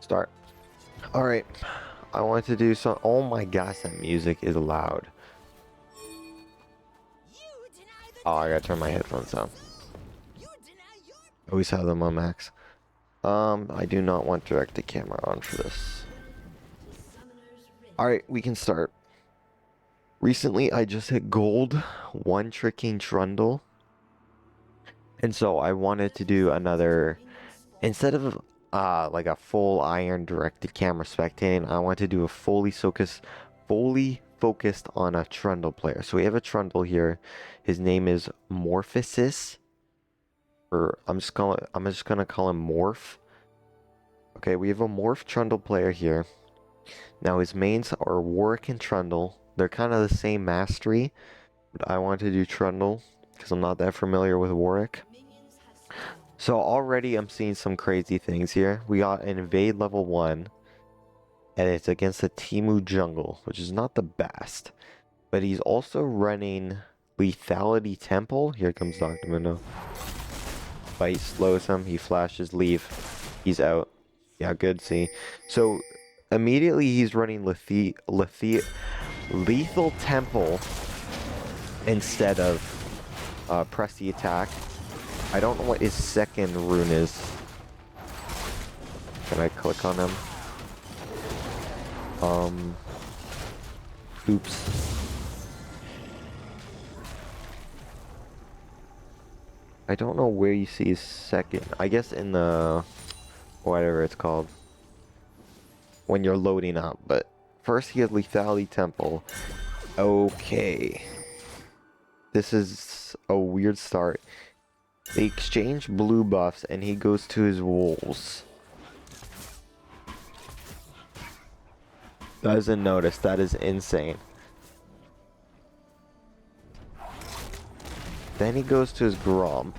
Start. All right. I want to do some. Oh my gosh, that music is loud. Oh, I gotta turn my headphones down. Always have them on max. I do not want direct to camera on for this. All right, we can start. Recently, I just hit gold, one tricking Trundle, and so I wanted to do another. Instead of like a full iron directed camera spectating, I want to do a fully focused on a Trundle player. So we have a Trundle here. His name is Morphosis, or I'm just gonna call him Morph. Okay, we have a Morph Trundle player here. Now his mains are Warwick and Trundle. They're kind of the same mastery, but I want to do Trundle because I'm not that familiar with Warwick. So already I'm seeing some crazy things here. We got an invade level 1, and it's against a Timu jungle, which is not the best. But he's also running Lethality Temple. Here comes Dr. Mundo. Fight slows him, he flashes, leave. He's out. Yeah, good, see. So immediately he's running Lethal Temple instead of press the attack. I don't know what his second rune is. Can I click on him? Oops. I don't know where you see his second. I guess in the whatever it's called when you're loading up. But first he has Lethality Temple. Okay. This is a weird start. They exchange blue buffs and he goes to his wolves. Doesn't notice. That is insane. Then he goes to his Gromp.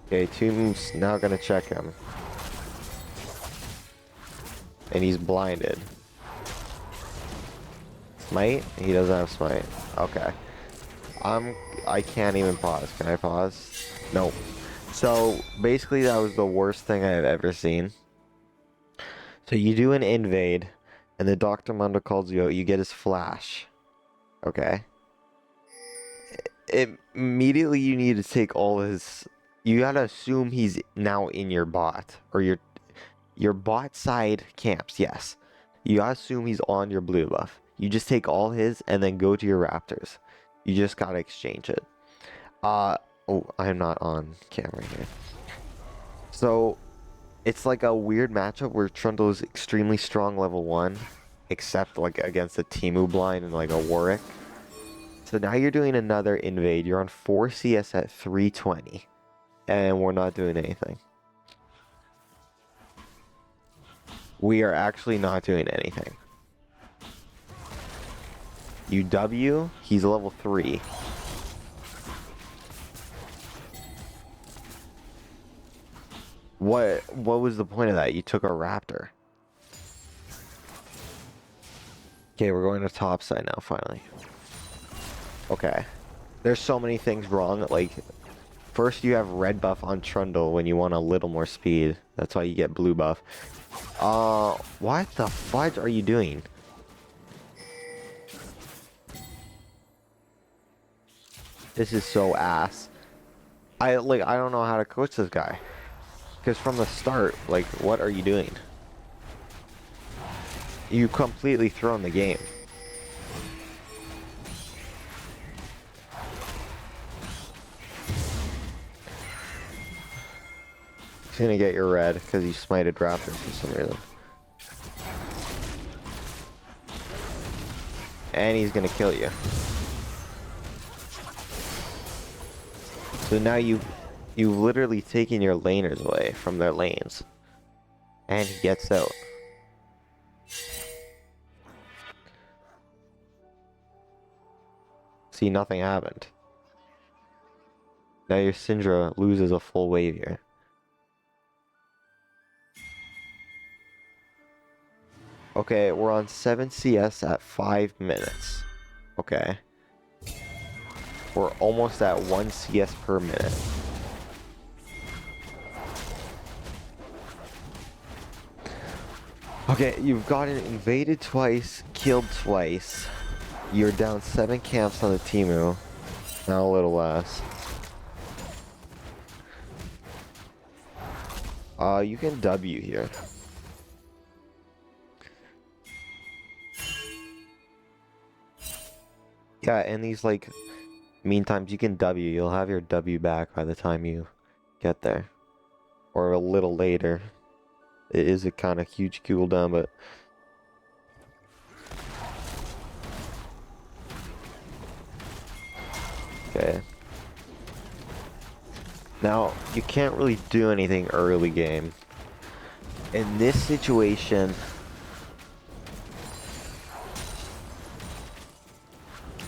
Okay, Tomb's now gonna check him. And he's blinded. Smite? He doesn't have smite. Okay. I can't even pause. Can I pause? Nope. So basically that was the worst thing I've ever seen. So you do an invade, and the Dr. Mundo calls you out, you get his flash. Okay. Immediately you need to take all his. You gotta assume he's now in your bot, or your bot side camps. Yes, you gotta assume he's on your blue buff. You just take all his and then go to your raptors. You just gotta exchange it. Oh, I'm not on camera here. So it's like a weird matchup where Trundle is extremely strong level 1, except like against a Timu blind and like a Warwick. So now you're doing another invade. You're on 4 CS at 320. And we're not doing anything. We are actually not doing anything. You W, he's level 3. What was the point of that? You took a raptor. Okay, we're going to top side now, finally. Okay. There's so many things wrong, like, first you have red buff on Trundle when you want a little more speed. That's why you get blue buff. What the fudge are you doing? This is so ass. I don't know how to coach this guy. Because from the start, like, what are you doing? You completely thrown the game. He's gonna get your red because you smited raptors for some reason. And he's gonna kill you. So now you've literally taken your laners away from their lanes. And he gets out. See, nothing happened. Now your Syndra loses a full wave here. Okay, we're on 7 CS at 5 minutes. Okay. We're almost at 1 CS per minute. Okay, you've gotten invaded twice, killed twice. You're down 7 camps on the Timu. Now a little less. You can W here. Yeah, and these like meantimes you can W. You'll have your W back by the time you get there. Or a little later. It is a kind of huge cooldown, but okay. Now, you can't really do anything early game. In this situation,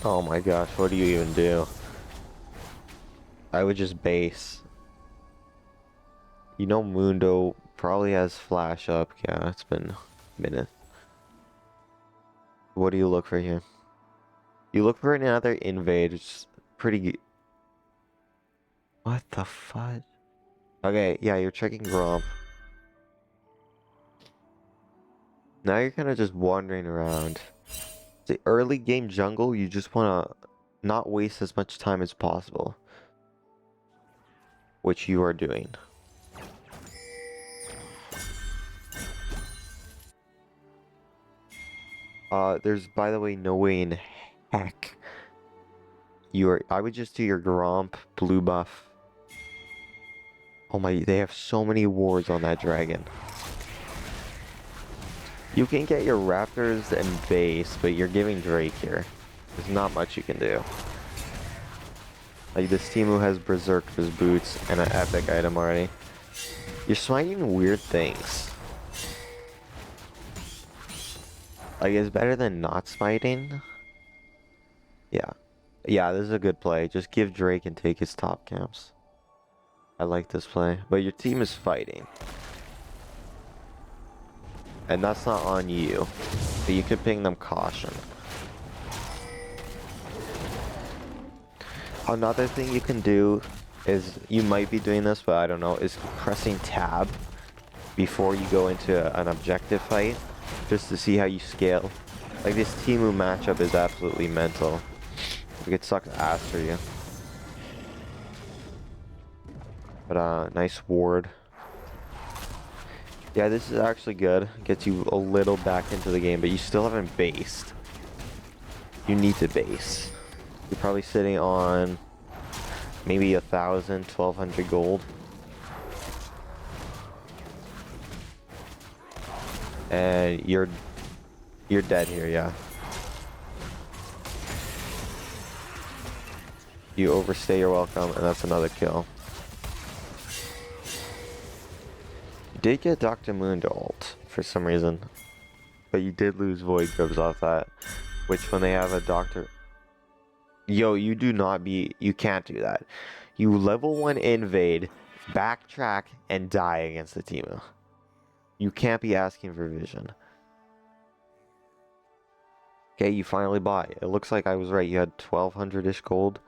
oh my gosh, what do you even do? I would just base. You know Mundo probably has flash up. Yeah, it's been a minute. What do you look for here? You look for another invade. It's pretty... What the fudge? Okay, yeah, you're checking Gromp. Now you're kind of just wandering around. The early game jungle, you just want to not waste as much time as possible. Which you are doing. There's, by the way, no way in heck I would just do your Gromp, blue buff. Oh my, they have so many wards on that dragon. You can get your Raptors and base, but you're giving Drake here. There's not much you can do. Like, this team who has Berserker's boots and an epic item already. You're smiting weird things. Like, it's better than not smiting. Yeah. Yeah, this is a good play. Just give Drake and take his top camps. I like this play. But your team is fighting. And that's not on you. But you could ping them caution. Another thing you can do is, you might be doing this, but I don't know, is pressing tab before you go into an objective fight, just to see how you scale. Like, this Timu matchup is absolutely mental. Like, it sucks ass for you. But nice ward. Yeah, this is actually good. Gets you a little back into the game, but you still haven't based. You need to base. You're probably sitting on maybe 1,000, 1,200 gold. And you're dead here, yeah. You overstay your welcome, and that's another kill. You did get Dr. Mundo ult for some reason, but you did lose Void Grubs off that, which when they have a Doctor... Yo, you can't do that. You level 1 invade, backtrack, and die against the Timu. You can't be asking for vision. Okay, you finally bought. It looks like I was right. You had 1,200-ish gold.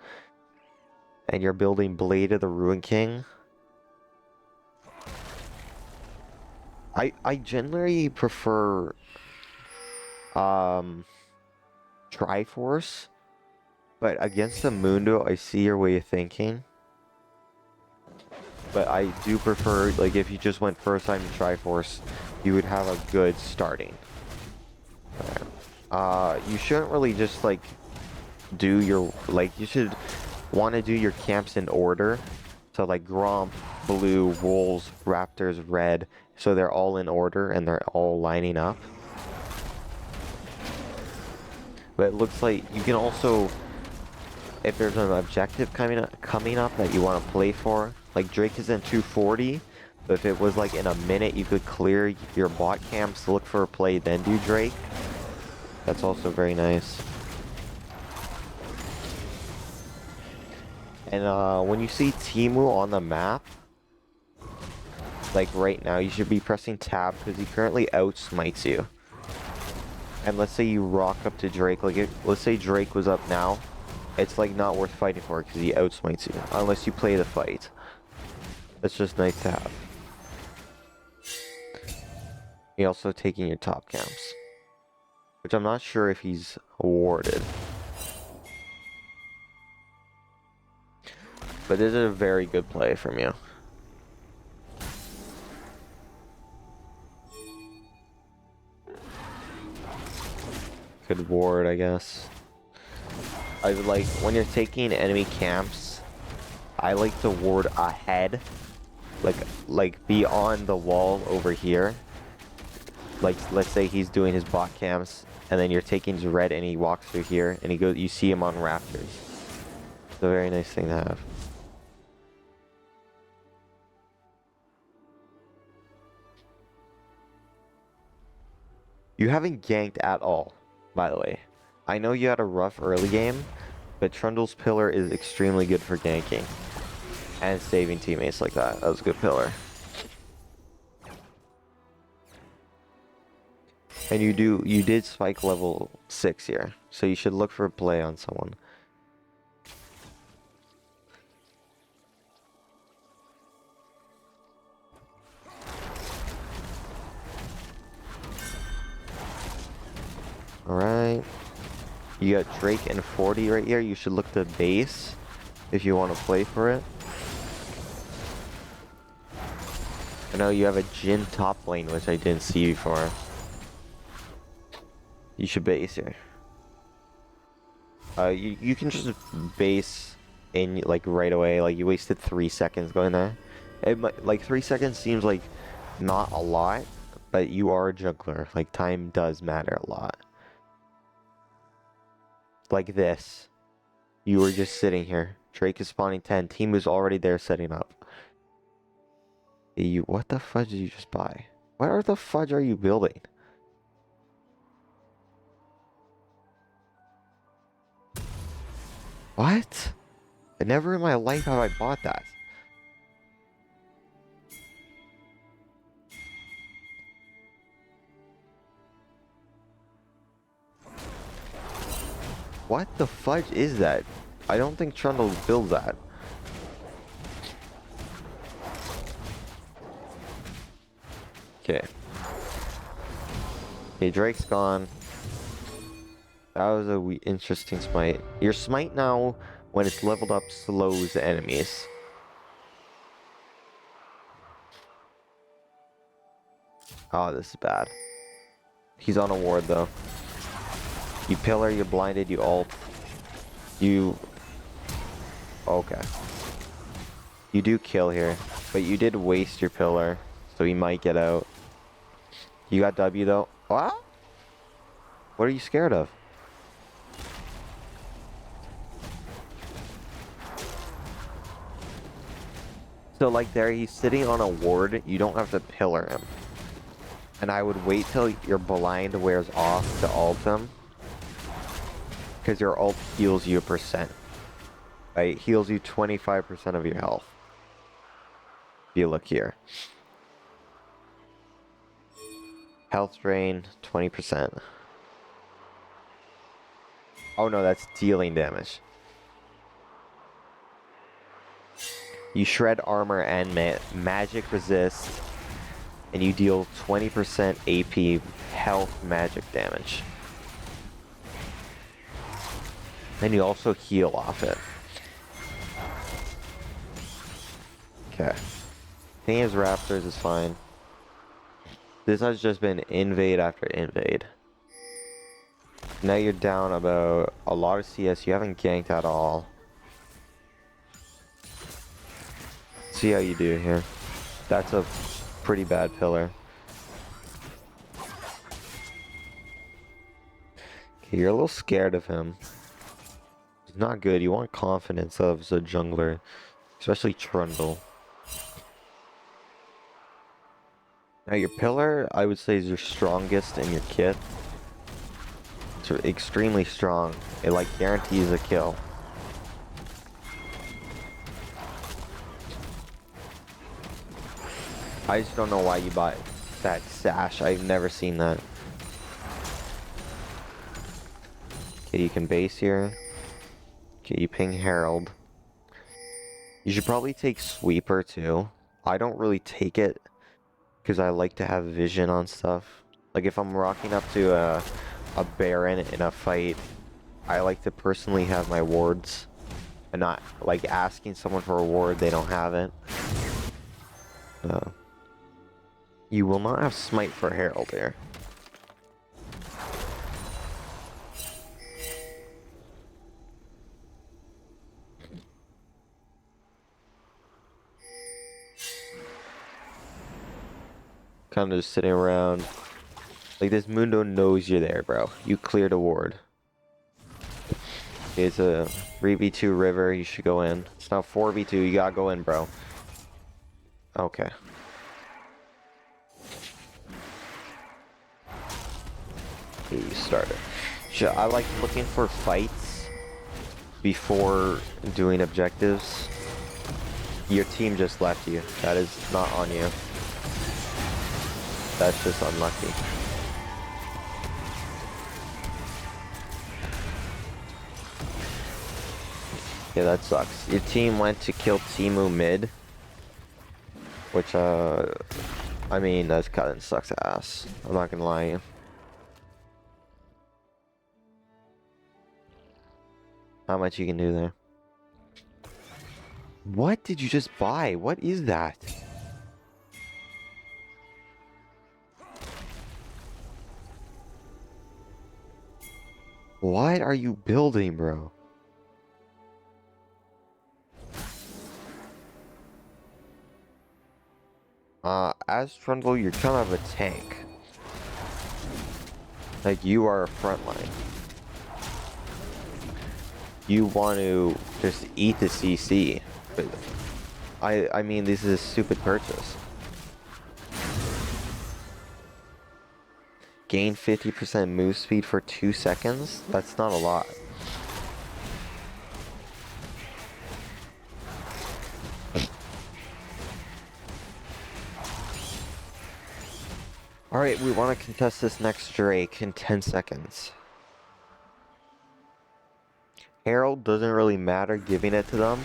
And you're building Blade of the Ruin King. I generally prefer Triforce, but against the Mundo, I see your way of thinking. But I do prefer, like, if you just went first time to Triforce, you would have a good starting. You shouldn't really just, like, do your, like, you should want to do your camps in order. So, like, Gromp, blue, wolves, raptors, red. So they're all in order and they're all lining up. But it looks like you can also, if there's an objective coming up that you want to play for, like Drake is in 240, but if it was like in a minute you could clear your bot camps, look for a play, then do Drake. That's also very nice. And when you see Timu on the map, like right now, you should be pressing tab because he currently outsmites you. And let's say you rock up to Drake, like let's say Drake was up now, it's like not worth fighting for because he outsmites you, unless you play the fight. That's just nice to have. You're also taking your top camps, which I'm not sure if he's awarded. But this is a very good play from you. Good ward, I guess. I would like, when you're taking enemy camps, I like to ward ahead. Like be on the wall over here. Like, let's say he's doing his bot camps, and then you're taking his red and he walks through here, and he goes, you see him on rafters. It's a very nice thing to have. You haven't ganked at all, by the way. I know you had a rough early game, but Trundle's pillar is extremely good for ganking and saving teammates like that. That was a good pillar. And you did spike level 6 here, so you should look for a play on someone. Alright. You got Drake and 40 right here. You should look to base if you want to play for it. I know you have a Jhin top lane, which I didn't see before. You should base here. You can just base in like right away. Like you wasted 3 seconds going there. It might, like 3 seconds seems like not a lot, but you are a jungler. Like time does matter a lot. Like this. You were just sitting here. Drake is spawning 10. Team is already there setting up. What the fudge did you just buy? What the fudge are you building? What? Never in my life have I bought that. What the fudge is that? I don't think Trundle builds that. Okay. Okay, Drake's gone. That was a interesting smite. Your smite now, when it's leveled up, slows enemies. Oh, this is bad. He's on a ward though. You pillar, you're blinded, you ult. You... Okay. You do kill here, but you did waste your pillar, so he might get out. You got W though. What? What are you scared of? So like there, he's sitting on a ward, you don't have to pillar him. And I would wait till your blind wears off to ult him. Because your ult heals you a percent. Right? It heals you 25% of your health. If you look here. Health drain, 20%. Oh no, that's dealing damage. You shred armor and magic resist. And you deal 20% AP health magic damage. And you also heal off it. Okay. Thing is, Raptors is fine. This has just been invade after invade. Now you're down about a lot of CS. You haven't ganked at all. See how you do here. That's a pretty bad pillar. Okay, you're a little scared of him. It's not good. You want confidence of the jungler, especially Trundle. Now your pillar, I would say, is your strongest in your kit. It's extremely strong. It like guarantees a kill. I just don't know why you bought that sash. I've never seen that. Okay, you can base here. Okay, you ping Herald. You should probably take Sweeper too. I don't really take it because I like to have vision on stuff. Like if I'm rocking up to a Baron in a fight, I like to personally have my wards and not like asking someone for a ward, they don't have it. You will not have smite for Herald here. Kind of just sitting around. Like this Mundo knows you're there, bro. You cleared a ward. Okay, it's a 3v2 river, you should go in. It's now 4v2, you gotta go in, bro. Okay. Okay, you started. I like looking for fights before doing objectives. Your team just left you. That is not on you. That's just unlucky. Yeah, that sucks. Your team went to kill Timu mid. Which, I mean, that kind of sucks ass. I'm not gonna lie to you. Not much you can do there. What did you just buy? What is that? What are you building, bro? As Trundle, you're kind of a tank. Like, you are a frontline. You want to just eat the CC. But I mean, this is a stupid purchase. Gain 50% move speed for 2 seconds? That's not a lot. Alright, we want to contest this next Drake in 10 seconds. Herald doesn't really matter giving it to them.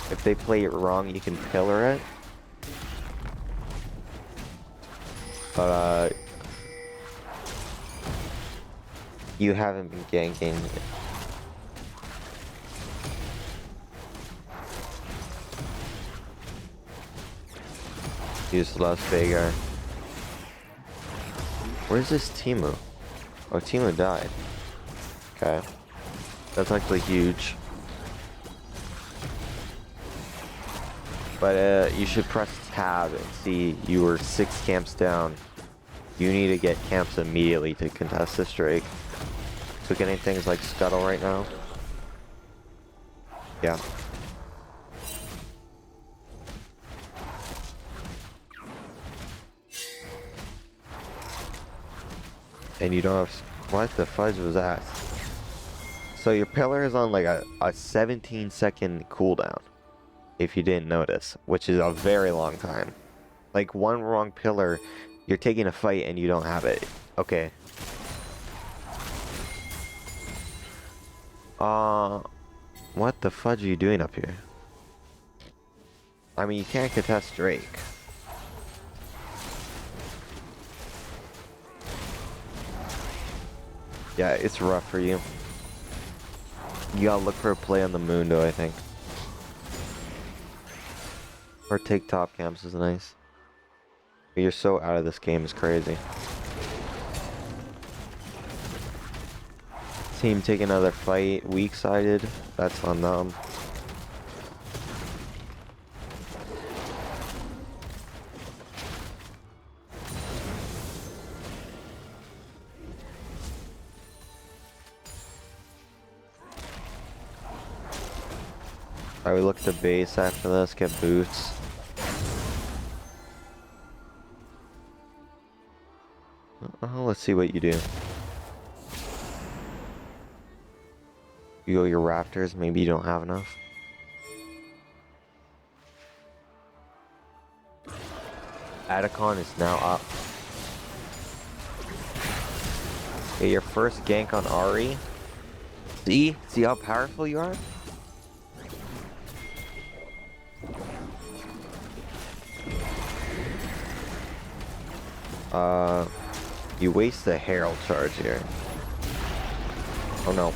If they play it wrong, you can pillar it. But, you haven't been ganking. Use less Veigar. Where's this Timu? Oh, Timu died. Okay. That's actually huge. But you should press tab and see you were 6 camps down. You need to get camps immediately to contest this Drake. So getting things like Scuttle right now. Yeah. And you don't have... What the fudge was that? So your pillar is on like a 17-second cooldown. If you didn't notice. Which is a very long time. Like one wrong pillar, you're taking a fight and you don't have it. Okay. What the fudge are you doing up here? I mean, you can't contest Drake. Yeah, it's rough for you. You gotta look for a play on the Mundo, I think. Or take top camps is nice. But you're so out of this game, it's crazy. Team take another fight, weak-sided. That's on them. Alright, we look at the base after this, get boots. Let's see what you do. You go your Raptors, maybe you don't have enough. Atacon is now up. Okay, your first gank on Ari. See how powerful you are? You waste the Herald charge here. Oh no.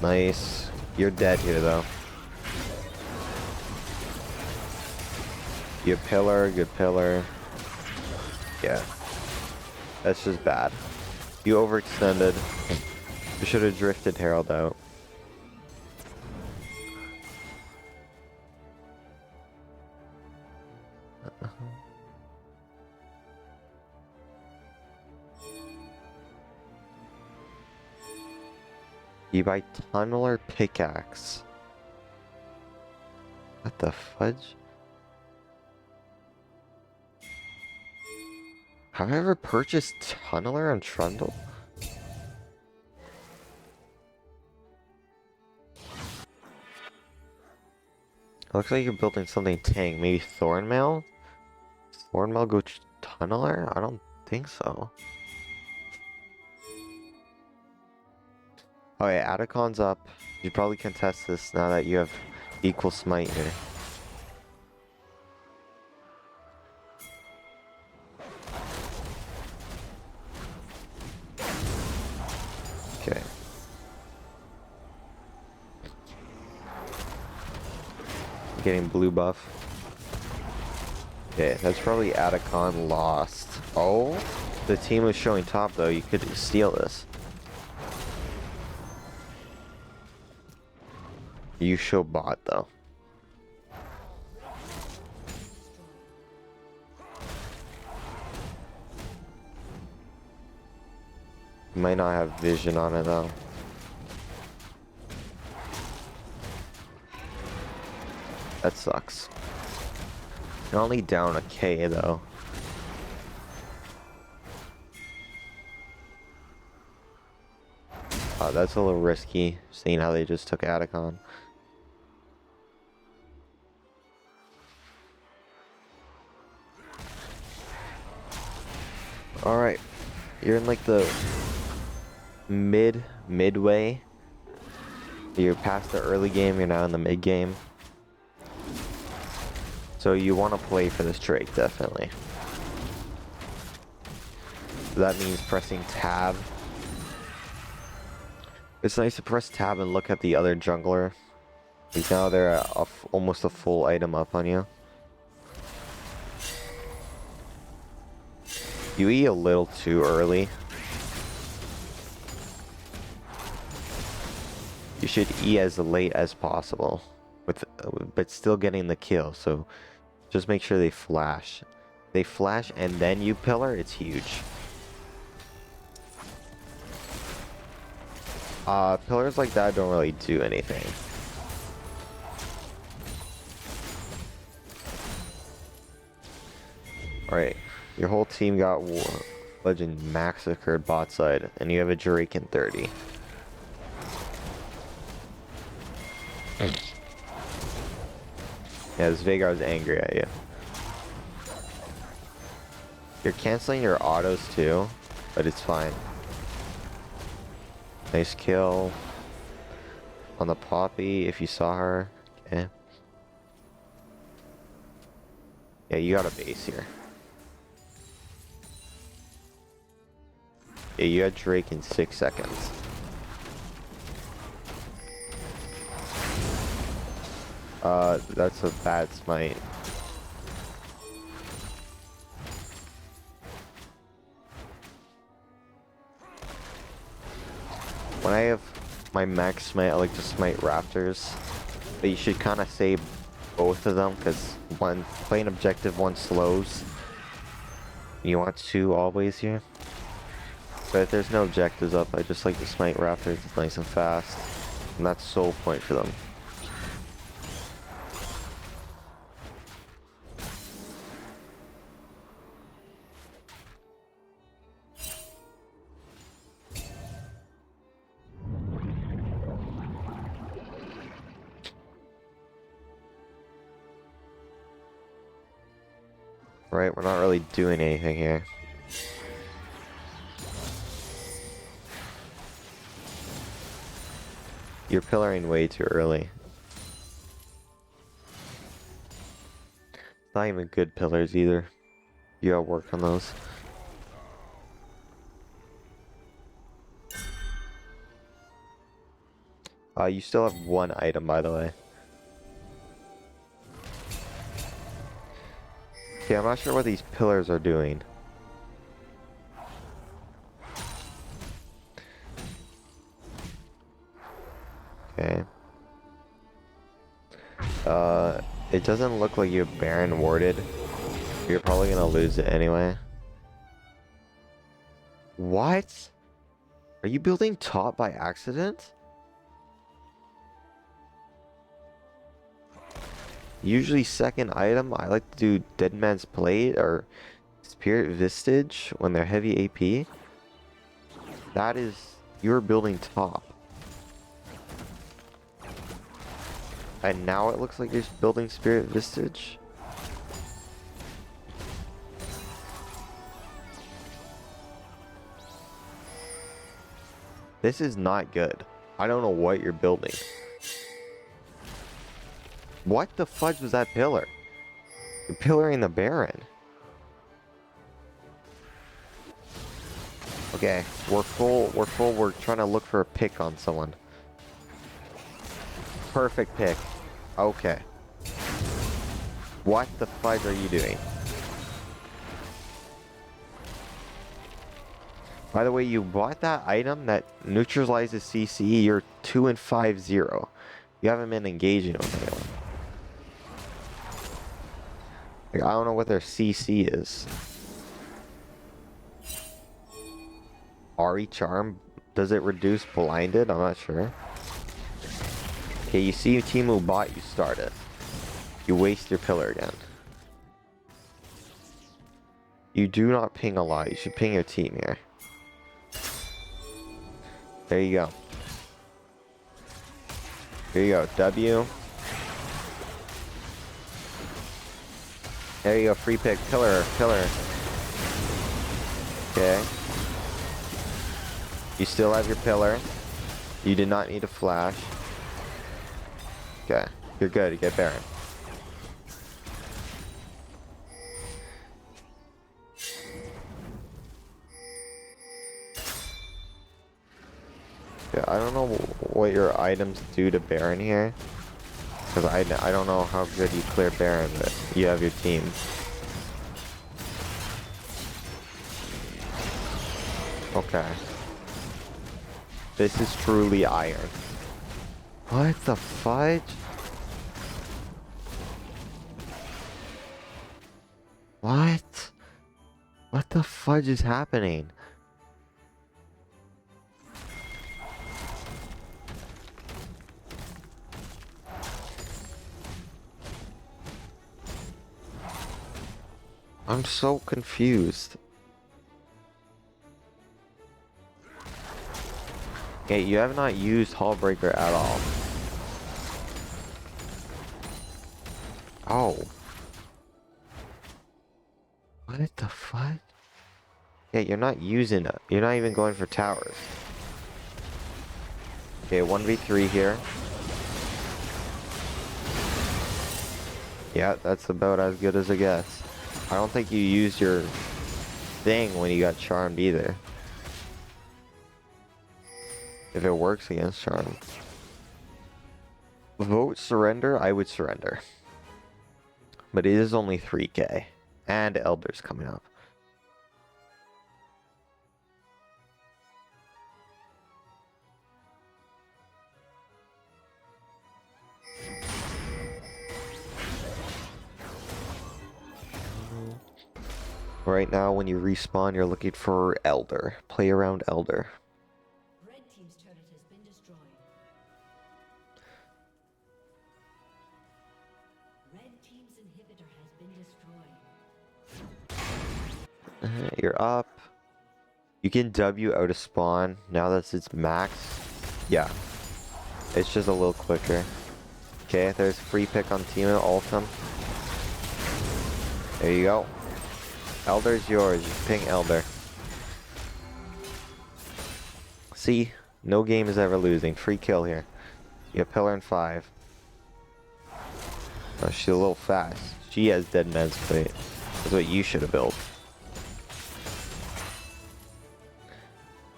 Nice. You're dead here though. Good pillar, good pillar. Yeah. That's just bad. You overextended. You should have drifted Herald out. You buy Tunneler Pickaxe. What the fudge? Have I ever purchased Tunneler on Trundle? Looks like you're building something tank. Maybe Thornmail? Thornmail go Tunneler? I don't think so. Oh yeah, Atacon's up. You probably contest this now that you have equal smite here. Okay. Getting blue buff. Okay, that's probably Atacon lost. Oh, the team was showing top though. You could steal this. You show bot though. You might not have vision on it though. That sucks. You're only down a K though. That's a little risky, seeing how they just took Atacon. Alright. You're in like the midway. You're past the early game, you're now in the mid game. So you want to play for this Drake, definitely. That means pressing tab. It's nice to press tab and look at the other jungler. Because now they're almost a full item up on you. You eat a little too early. You should eat as late as possible, but still getting the kill. So just make sure they flash. They flash and then you pillar. It's huge. Pillars like that don't really do anything. Alright, your whole team got legend massacred bot side, and you have a Drake in 30. Yeah, this Veigar's angry at you. You're canceling your autos too, but it's fine. Nice kill on the Poppy if you saw her. Okay. Yeah, you got a base here. Yeah, you had Drake in 6 seconds. That's a bad smite. When I have my max smite, I like to smite Raptors. But you should kind of save both of them, because one playing objective, one slows. You want 2 always here. But if there's no objectives up, I just like to smite Raptors. It's nice and fast. And that's soul point for them. Right, we're not really doing anything here. You're pillaring way too early. It's not even good pillars either. You gotta work on those. You still have one item, by the way. Okay, I'm not sure what these pillars are doing. Okay. It doesn't look like you have Baron warded. You're probably gonna lose it anyway. What? Are you building top by accident? Usually second item, I like to do Dead Man's Plate or Spirit Vistage when they're heavy AP. That is, you're building top. And now it looks like you're building Spirit Vistage. This is not good. I don't know what you're building. What the fudge was that pillar? You're pillaring the Baron. Okay, we're full, we're trying to look for a pick on someone. Perfect pick. Okay. What the fudge are you doing? By the way, you bought that item that neutralizes CC. You're 2 and 5-0. You haven't been engaging with anyone. Like, I don't know what their CC is. Ari Charm, does it reduce blinded? I'm not sure. Okay, you see your team who bought, you start it. You waste your pillar again. You do not ping a lot. You should ping your team here. There you go. Here you go. W. There you go. Free pick. Pillar. Pillar. Okay. You still have your pillar. You did not need a flash. Okay. You're good. You get Baron. Yeah, I don't know what your items do to Baron here. Because I don't know how good you clear Baron, but you have your team. Okay. This is truly iron. What the fudge? What? What the fudge is happening? I'm so confused. Okay, you have not used Hullbreaker at all. Oh. What the fuck? Yeah, you're not using it. You're not even going for towers. Okay, 1v3 here. Yeah, that's about as good as it gets. I don't think you used your thing when you got charmed either. If it works against charm. Vote surrender, I would surrender. But it is only 3k. And Elder's coming up. Right now, when you respawn, you're looking for Elder. Play around Elder. Red team's turret has been destroyed. Red team's inhibitor has been destroyed. You're up. You can W out of spawn. Now that it's max. Yeah. It's just a little quicker. Okay, there's free pick on team Ultim. There you go. Elder's yours. You ping Elder. See? No game is ever losing. Free kill here. You have pillar in 5. Oh, she's a little fast. She has Dead Man's Plate. That's what you should have built.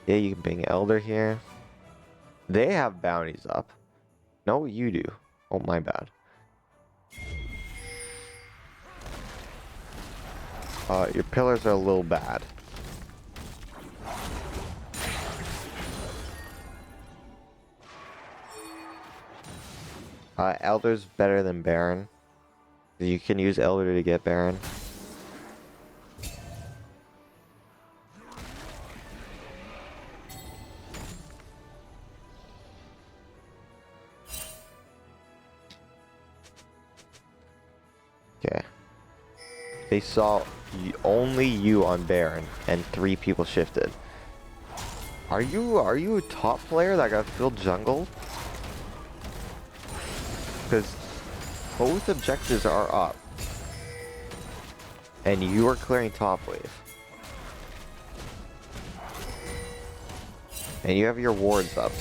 Yeah, you can bring Elder here. They have bounties up. No, you do. Oh, my bad. Your pillars are a little bad. Elder's better than Baron. You can use Elder to get Baron. Okay. They saw only you on Baron, and 3 people shifted. Are you a top player that got filled jungle? Because both objectives are up. And you are clearing top wave. And you have your wards up.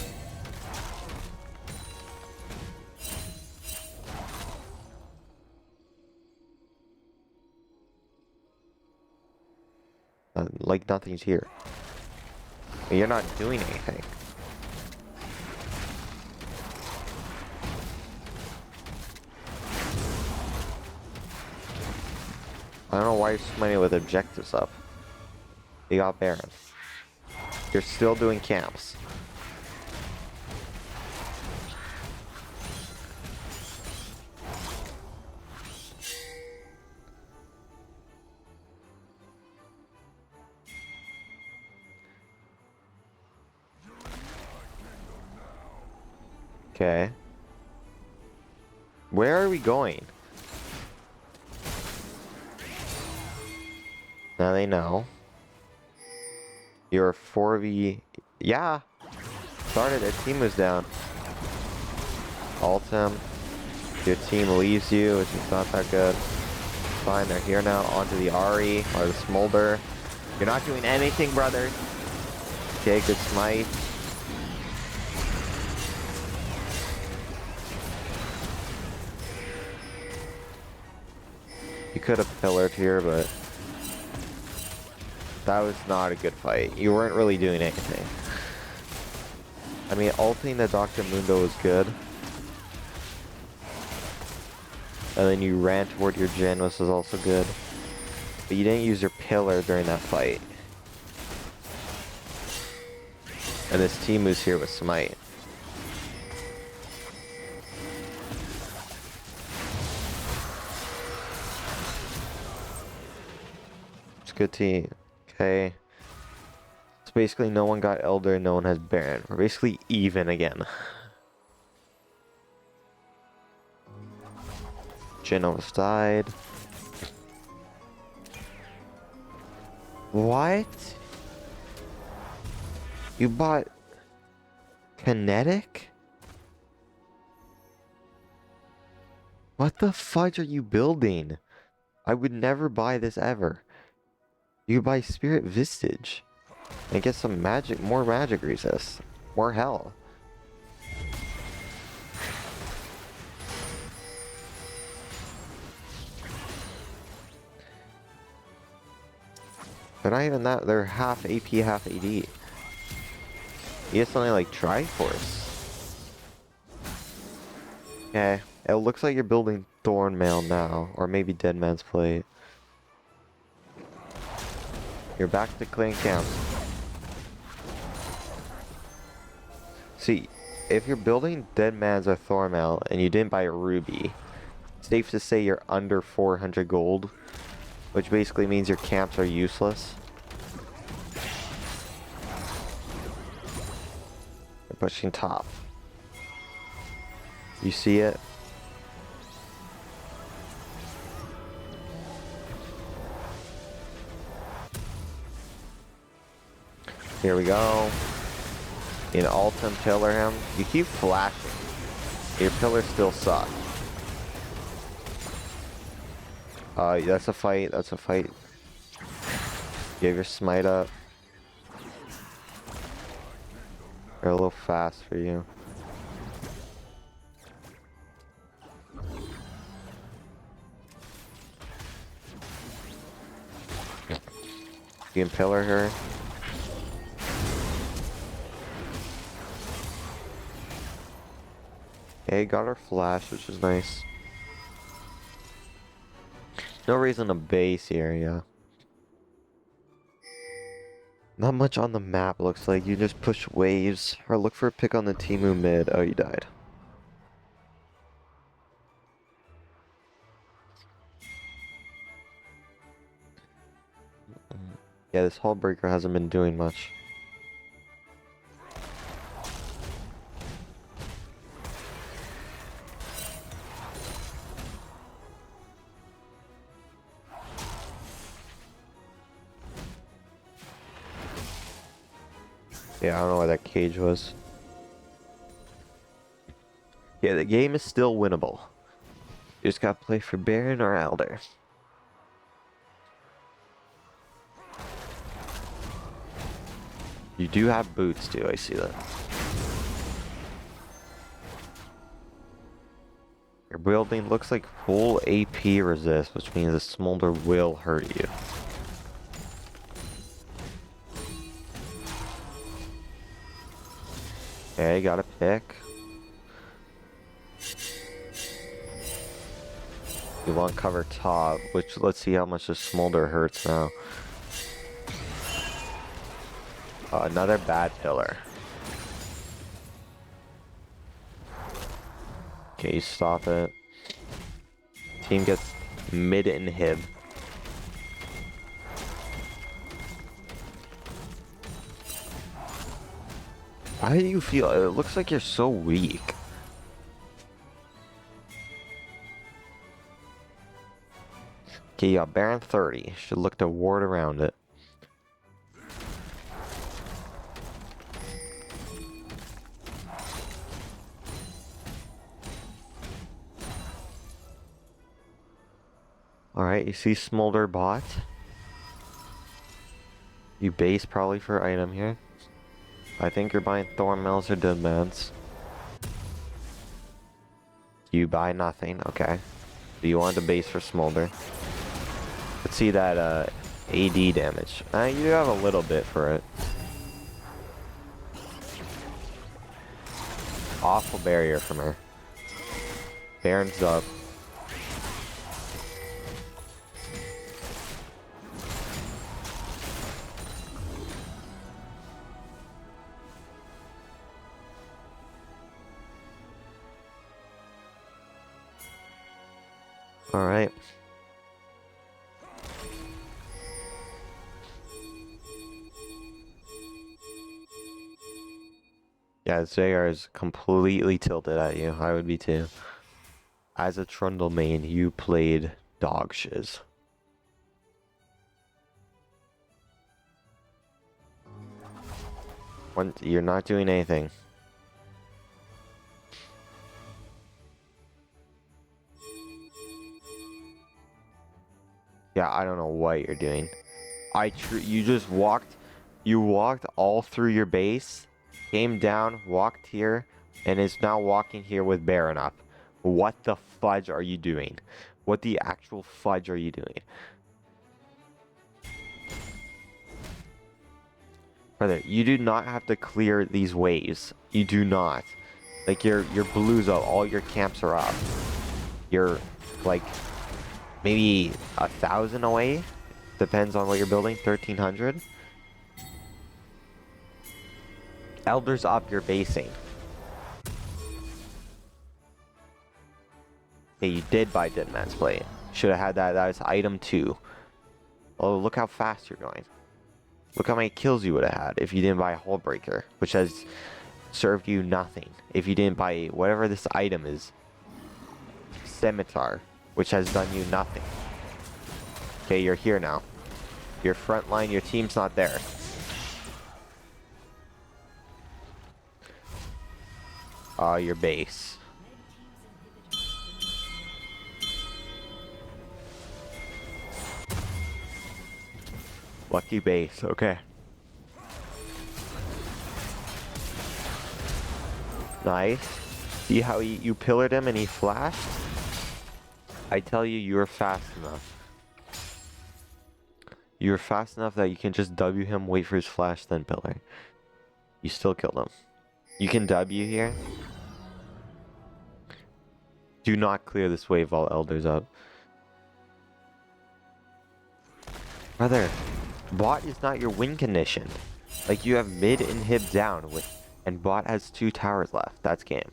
Like nothing's here. And you're not doing anything. I don't know why you're smiting with objectives up. You got Baron. You're still doing camps. Okay. Where are we going? Now they know. You're 4v... Yeah! Started, their team was down. Ult him. Your team leaves you, which is not that good. Fine, they're here now. Onto the Ari, or the Smolder. You're not doing anything, brother. Okay, good smite. You could have pillared here, but... that was not a good fight. You weren't really doing anything. I mean, ulting the Dr. Mundo was good. And then you ran toward your Jhin, which was also good. But you didn't use your pillar during that fight. And this team moves here with smite. It's a good team. Okay. So basically no one got Elder, no one has Baron. We're basically even again. Jhin almost died. What? You bought Kinetic? What the fudge are you building? I would never buy this ever. You buy Spirit Vistage and get some magic, more magic resist, more hell. They're not even that, they're half AP, half AD. You get something like Triforce. Okay, it looks like you're building Thornmail now, or maybe Dead Man's Plate. You're back to clearing camps. See, if you're building Dead Man's or Thornmail and you didn't buy a Ruby, it's safe to say you're under 400 gold, which basically means your camps are useless. You're pushing top. You see it? Here we go. In ult him, pillar him. You keep flashing. Your pillars still suck. That's a fight. That's a fight. You have your smite up. They're a little fast for you. You can pillar her. Okay, got our flash, which is nice. No reason to base here, yeah. Not much on the map, looks like. You just push waves, or look for a pick on the Timu mid. Oh, you died. Yeah, this hull breaker hasn't been doing much. Yeah, I don't know why that cage was. Yeah, the game is still winnable. You just gotta play for Baron or Elder. You do have boots too, I see that. Your building looks like full AP resist, which means the smolder will hurt you. Okay, got a pick. You want cover top, which let's see how much the smolder hurts now. Another bad pillar. Okay, you stop it. Team gets mid inhib. How do you feel? It looks like you're so weak. Okay, you got Baron 30. Should look to ward around it. Alright, you see Smolder bot. You base probably for item here. I think you're buying Thornmails or Deadmans. You buy nothing, okay. So you want to base for Smolder. Let's see that AD damage. You have a little bit for it. Awful barrier from her. Baron's up. Alright. Yeah, JR is completely tilted at you. I would be too. As a Trundle main, you played dog shiz. You're not doing anything. Yeah, I don't know what you're doing. You just walked, you walked all through your base, came down, walked here, and is now walking here with Baron up. What the fudge are you doing? What the actual fudge are you doing? Brother, you do not have to clear these waves. You do not. Like, your blues up, all your camps are up. You're, like, maybe 1,000 away? Depends on what you're building, 1,300? Elder's up, you're basing. Okay, you did buy Dead Man's Plate. Should have had that. That was item 2. Oh, look how fast you're going. Look how many kills you would have had if you didn't buy a Hull Breaker, which has served you nothing. If you didn't buy whatever this item is. Scimitar, which has done you nothing. Okay, you're here now. Your front line, your team's not there. Your base. Lucky base, okay. Nice. See how you pillared him and he flashed? I tell you, you were fast enough. You were fast enough that you can just W him, wait for his flash, then pillar. You still killed him. You can W here. Do not clear this wave while Elder's up. Brother, bot is not your win condition. Like, you have mid and hib down with, and bot has 2 towers left. That's game.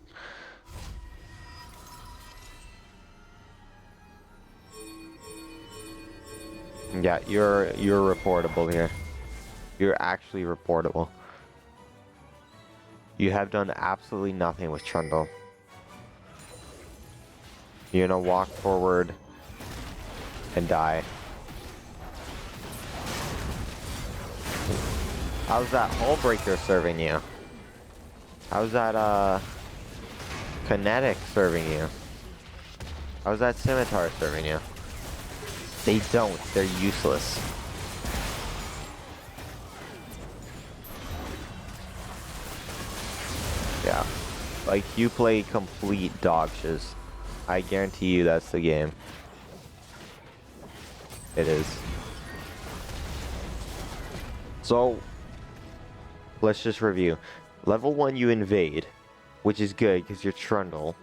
Yeah, you're reportable here. You're actually reportable. You have done absolutely nothing with Trundle. You're gonna walk forward and die. How's that hull breaker serving you? How's that kinetic serving you? How's that scimitar serving you? They don't. They're useless. Yeah. Like, you play complete dog shiz. I guarantee you that's the game. It is. So, let's just review. Level 1 you invade, which is good because you're Trundle.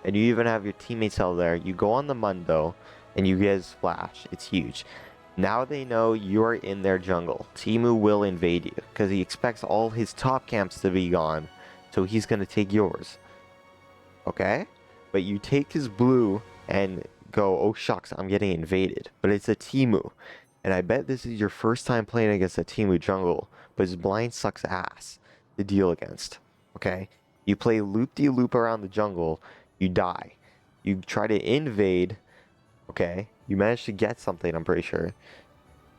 And you even have your teammates out there. You go on the Mundo, and you get Splash. It's huge. Now they know you're in their jungle. Timu will invade you because he expects all his top camps to be gone. So he's going to take yours. Okay? But you take his blue and go, oh shucks, I'm getting invaded. But it's a Timu. And I bet this is your first time playing against a Timu jungle. But his blind sucks ass to deal against. Okay? You play loop-de-loop around the jungle. You die. You try to invade. Okay? You manage to get something, I'm pretty sure.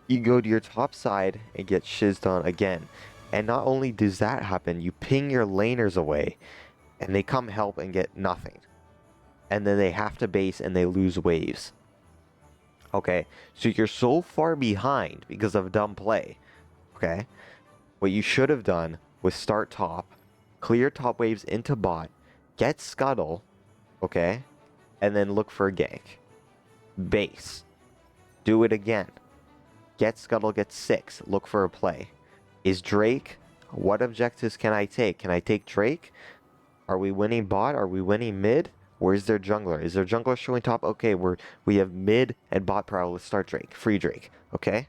You go to your top side and get shizzed on again. And not only does that happen, you ping your laners away. And they come help and get nothing. And then they have to base and they lose waves. Okay? So you're so far behind because of dumb play. Okay? What you should have done was start top, clear top waves into bot, get Scuttle, okay? And then look for a gank. Base. Do it again. Get Scuttle, get 6. Look for a play. Is Drake? What objectives can I take? Can I take Drake? Are we winning bot? Are we winning mid? Where's their jungler? Is their jungler showing top? Okay, we have mid and bot prowl. Let's start Drake. Free Drake. Okay?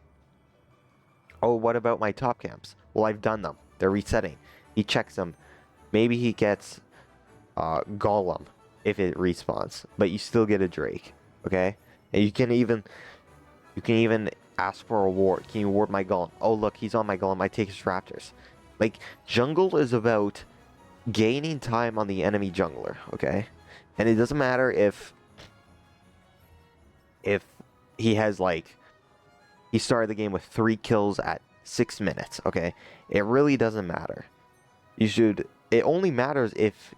Oh, what about my top camps? Well, I've done them. They're resetting. He checks them. Maybe he gets Golem if it respawns, but you still get a Drake. Okay? And you can even ask for a ward. Can you ward my Golem? Oh, look, he's on my Golem. I take his Raptors. Like, jungle is about gaining time on the enemy jungler, okay? And it doesn't matter if he has, like, he started the game with 3 kills at 6 minutes, okay? It really doesn't matter. It only matters if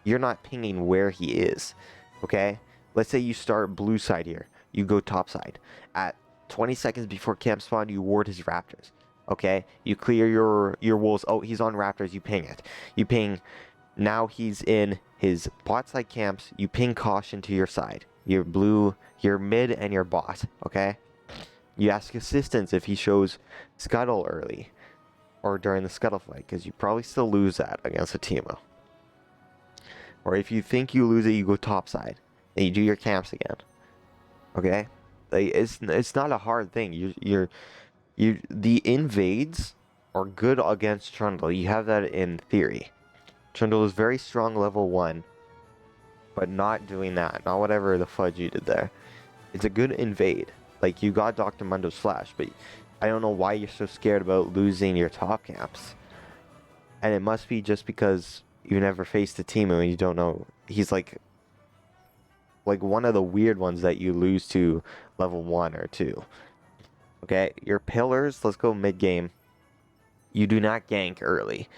you're not pinging where he is, okay? Let's say you start blue side here. You go top side. At 20 seconds before camp spawn, you ward his Raptors, okay? You clear your wolves. Oh, he's on Raptors. You ping it. You ping. Now he's in his bot side camps. You ping caution to your side. Your blue, your mid, and your bot, okay? You ask assistance if he shows Scuttle early or during the Scuttle fight, because you probably still lose that against a Teemo. Or if you think you lose it, you go top side and you do your camps again. Okay, like it's not a hard thing. The invades are good against Trundle. You have that in theory. Trundle is very strong level 1, but not doing that. Not whatever the fudge you did there. It's a good invade. Like, you got Dr. Mundo's flash, but I don't know why you're so scared about losing your top camps. And it must be just because you never faced a Teemo and you don't know. He's like one of the weird ones that you lose to level 1 or 2. Okay, your pillars, let's go mid game. You do not gank early.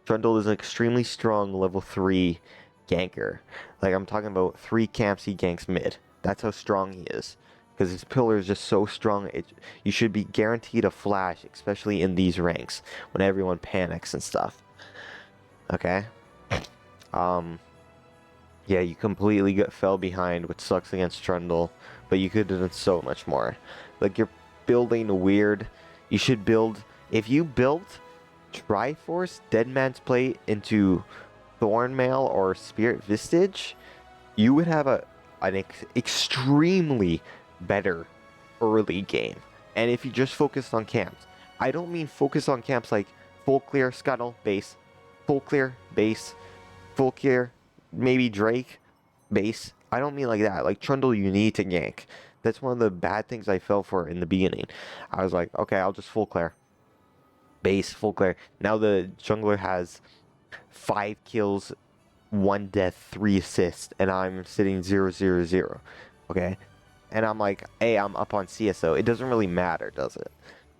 Trundle is an extremely strong level 3 ganker. Like, I'm talking about 3 camps he ganks mid. That's how strong he is. Because his pillar is just so strong, you should be guaranteed a flash, especially in these ranks, when everyone panics and stuff. Okay? Yeah, you completely fell behind, which sucks against Trundle, but you could have done so much more. Like, you're building weird. You should build, if you built Triforce Dead Man's Plate into Thornmail or Spirit Vistage, you would have an extremely better early game. And if you just focused on camps, I don't mean focus on camps like full clear, scuttle, base, full clear, base, full clear, maybe Drake, base. I don't mean like that. Like Trundle, you need to gank. That's one of the bad things I fell for in the beginning. I was like, okay, I'll just full clear. Base, full clear. Now the jungler has 5 kills, 1 death, 3 assists, and I'm sitting 0-0-0. Okay? And I'm like, hey, I'm up on CSO. It doesn't really matter, does it?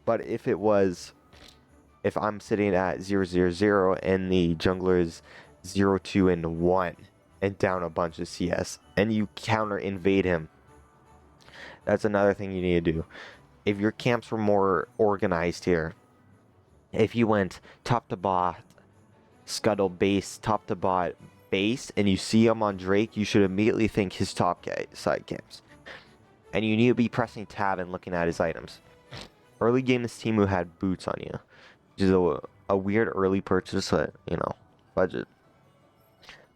But if I'm sitting at 0-0-0 and the jungler is 0-2-1 and down a bunch of CS, and you counter invade him, that's another thing you need to do. If your camps were more organized here, if you went top to bot, scuttle base, top to bot, base, and you see him on Drake, you should immediately think his top side camps. And you need to be pressing tab and looking at his items. Early game, this team who had boots on you, which is a weird early purchase at, budget.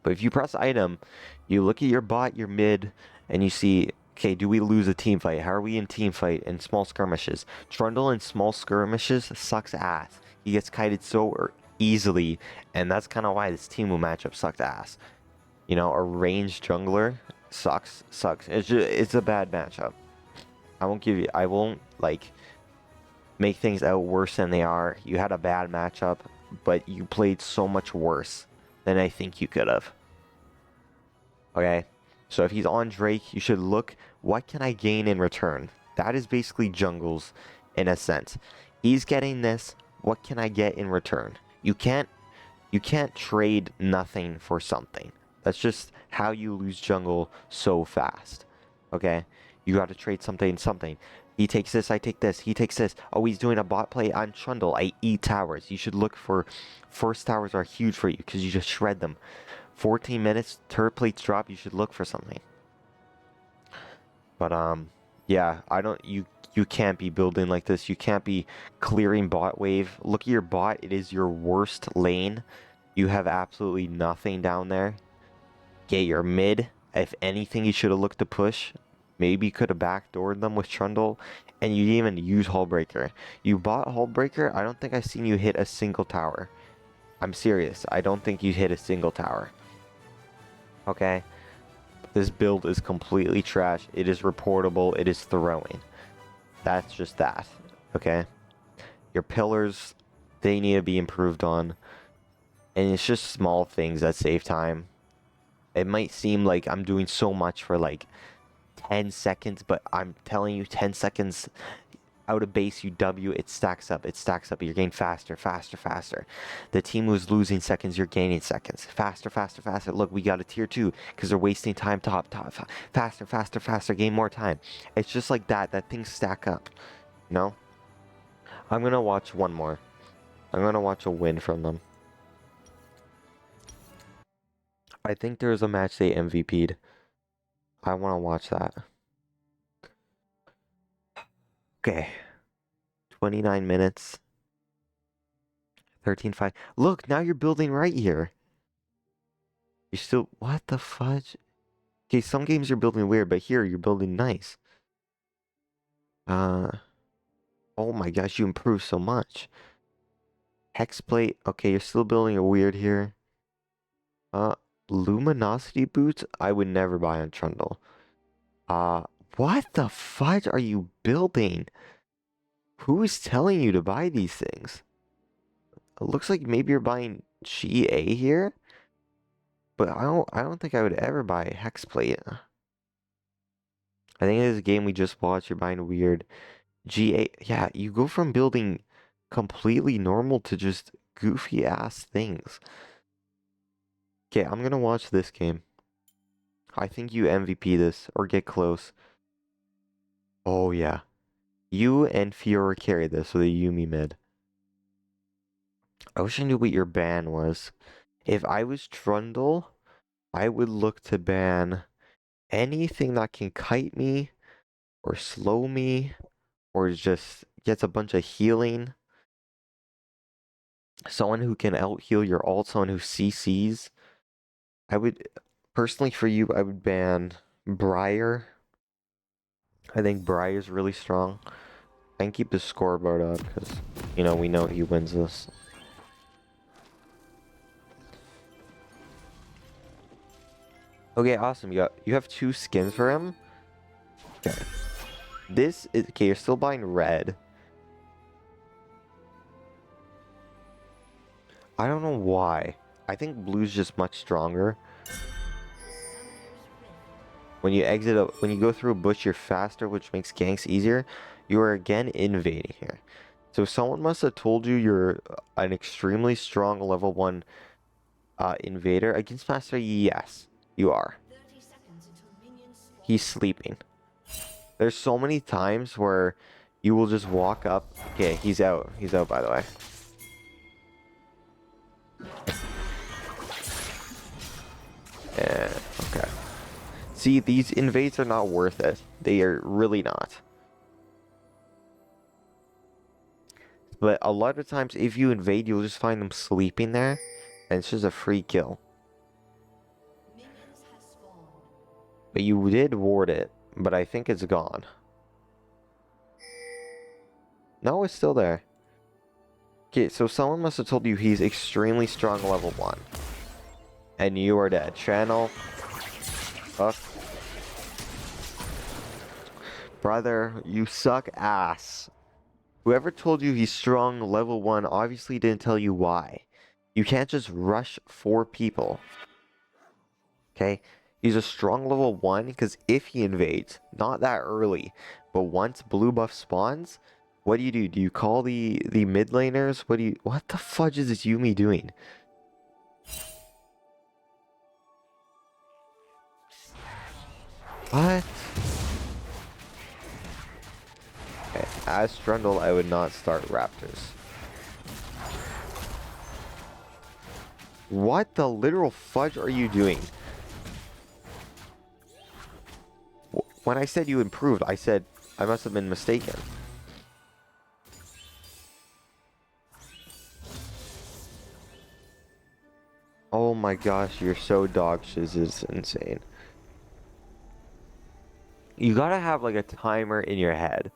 But if you press item, you look at your bot, your mid, and you see, okay, do we lose a team fight? How are we in team fight and small skirmishes? Trundle in small skirmishes sucks ass. He gets kited so easily, and that's kind of why this Teemu matchup sucked ass. A ranged jungler sucks. It's a bad matchup. I won't like make things out worse than they are. You had a bad matchup, but you played so much worse than I think you could have. Okay? So if he's on Drake, you should look, what can I gain in return? That is basically jungles in a sense. He's getting this, what can I get in return? You can't trade nothing for something. That's just how you lose jungle so fast. Okay? You got to trade something. He takes this, I take this. He takes this. Oh, he's doing a bot play on Trundle. I eat towers. You should look for first towers are huge for you because you just shred them. 14 minutes, turret plates drop. You should look for something. But yeah, you can't be building like this. You can't be clearing bot wave. Look at your bot. It is your worst lane. You have absolutely nothing down there. Get your mid. If anything, you should have looked to push. Maybe you could have backdoored them with Trundle. And you didn't even use Hullbreaker. You bought Hullbreaker. I don't think I've seen you hit a single tower. I'm serious. I don't think you hit a single tower. Okay? This build is completely trash. It is reportable. It is throwing. That's just that. Okay? Your pillars, they need to be improved on. And it's just small things that save time. It might seem like I'm doing so much for like 10 seconds, but I'm telling you 10 seconds out of base UW, it stacks up. You're getting faster. The team who's losing seconds, you're gaining seconds. Faster. Look, we got a tier 2 because they're wasting time top. Faster, gain more time. It's just like that things stack up, I'm gonna watch one more. I'm gonna watch a win from them. I think there's a match they MVP'd. I want to watch that. Okay. 29 minutes. 13-5. Look, now you're building right here. You're still... What the fudge? Okay, some games you're building weird, but here you're building nice. Oh my gosh, you improved so much. Hexplate. Okay, you're still building a weird here. Luminosity boots? I would never buy on Trundle. What the fudge are you building? Who is telling you to buy these things? It looks like maybe you're buying GA here, but I don't think I would ever buy Hexplate. I think in this game we just watched, you're buying weird GA. Yeah, you go from building completely normal to just goofy ass things. Okay, I'm gonna watch this game. I think you MVP this or get close. Oh yeah. You and Fiora carry this with a Yumi mid. I wish I knew what your ban was. If I was Trundle, I would look to ban anything that can kite me or slow me or just gets a bunch of healing. Someone who can out heal your ult, someone who CCs. I would Personally, for you, I would ban Briar. I think Briar's really strong. And keep the scoreboard up because, you know, we know he wins this. Okay, awesome. You have 2 skins for him. Okay. This is okay. You're still buying red. I don't know why. I think blue's just much stronger. When you when you go through a bush, you're faster, which makes ganks easier. You are again invading here. So someone must have told you you're an extremely strong level 1 invader against Master Yi. Yes, you are. 30 seconds until minions spawn. He's sleeping. There's so many times where you will just walk up. Okay, he's out. He's out, by the way. Yeah, okay. See, these invades are not worth it. They are really not. But a lot of times, if you invade, you'll just find them sleeping there. And it's just a free kill. Minions have spawned. But you did ward it. But I think it's gone. No, it's still there. Okay, so someone must have told you he's extremely strong level 1. And you are dead. Channel. Fuck. Brother, you suck ass. Whoever told you he's strong level 1 obviously didn't tell you why. You can't just rush 4 people. Okay? He's a strong level 1 because if he invades, not that early, but once blue buff spawns, what do? Do you call the mid laners? What the fudge is this Yumi doing? What? Okay, as Trundle, I would not start Raptors. What the literal fudge are you doing? When I said you improved, I said I must have been mistaken. Oh my gosh, you're so dog shit. This is insane. You gotta have like a timer in your head.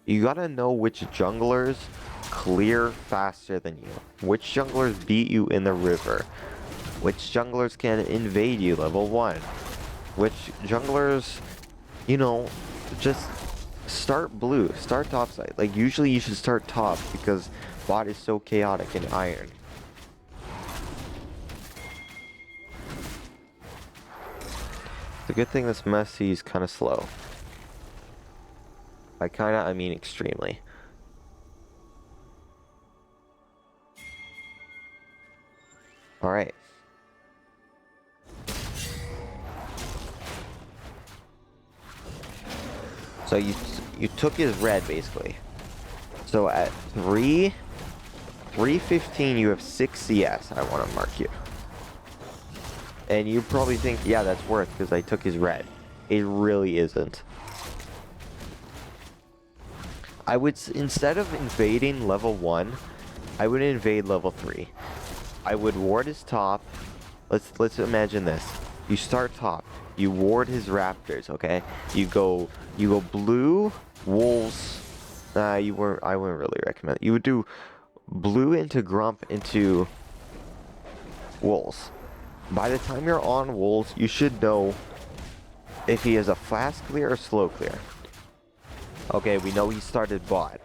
You gotta know which junglers clear faster than you. Which junglers beat you in the river. Which junglers can invade you level 1. Which junglers, you know, just start blue, start top side. Like usually you should start top because bot is so chaotic in iron. The good thing this Messi is kind of slow. By kinda, I mean extremely. Alright. So you took his red basically. So at 315 you have 6 CS. I want to mark you. And you probably think, yeah, that's worth because I took his red. It really isn't. I would, instead of invading level 1, I would invade level 3. I would ward his top. Let's imagine this. You start top. You ward his raptors, okay? You go blue, wolves. I wouldn't really recommend it. You would do blue into grump into wolves. By the time you're on wolves, you should know if he has a fast clear or slow clear. Okay, we know he started bot.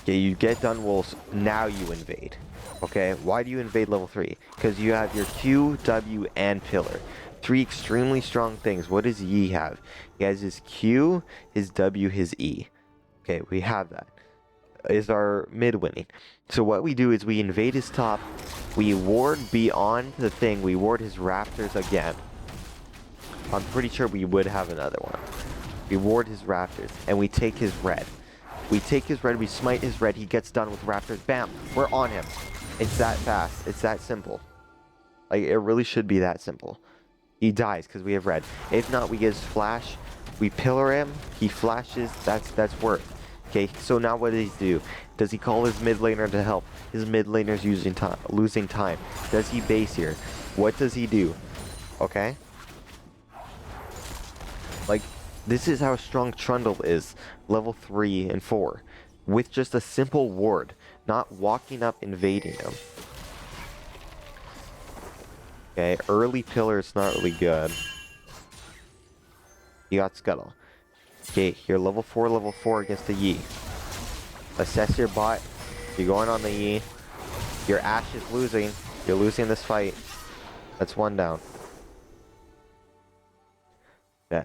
Okay, you get done wolves, now you invade. Okay, why do you invade level 3? Because you have your Q, W, and pillar. 3 extremely strong things. What does Yi have? He has his Q, his W, his E. Okay, we have that. Is our mid winning. So what we do is we invade his top, we ward beyond the thing, we ward his raptors again. I'm pretty sure we would have another one. We ward his raptors, and we take his red. We take his red, we smite his red, he gets done with raptors, bam, we're on him. It's that fast, it's that simple. Like, it really should be that simple. He dies because we have red. If not, we get his flash, we pillar him, he flashes, that's worth. Okay, so now what does he do? Does he call his mid laner to help? His mid laner's losing time. Does he base here? What does he do? Okay? This is how strong Trundle is, level 3 and 4, with just a simple ward, not walking up invading him. Okay, early pillar is not really good. You got Scuttle. Okay, you're level 4 against the Yi. Assess your bot. You're going on the Yi. Your Ashe is losing. You're losing this fight. That's one down. Yeah.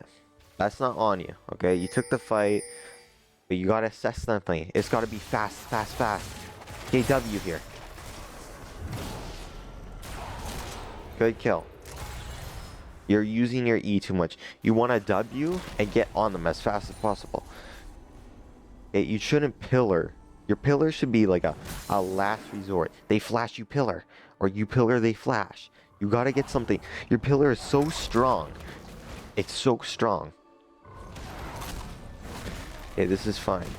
That's not on you, okay? You took the fight, but you gotta assess something. It's gotta be fast, fast, fast. Okay, W here. Good kill. You're using your E too much. You want to W and get on them as fast as possible. Okay, you shouldn't pillar. Your pillar should be like a last resort. They flash, you pillar. Or you pillar, they flash. You gotta get something. Your pillar is so strong. It's so strong. Okay, this is fine.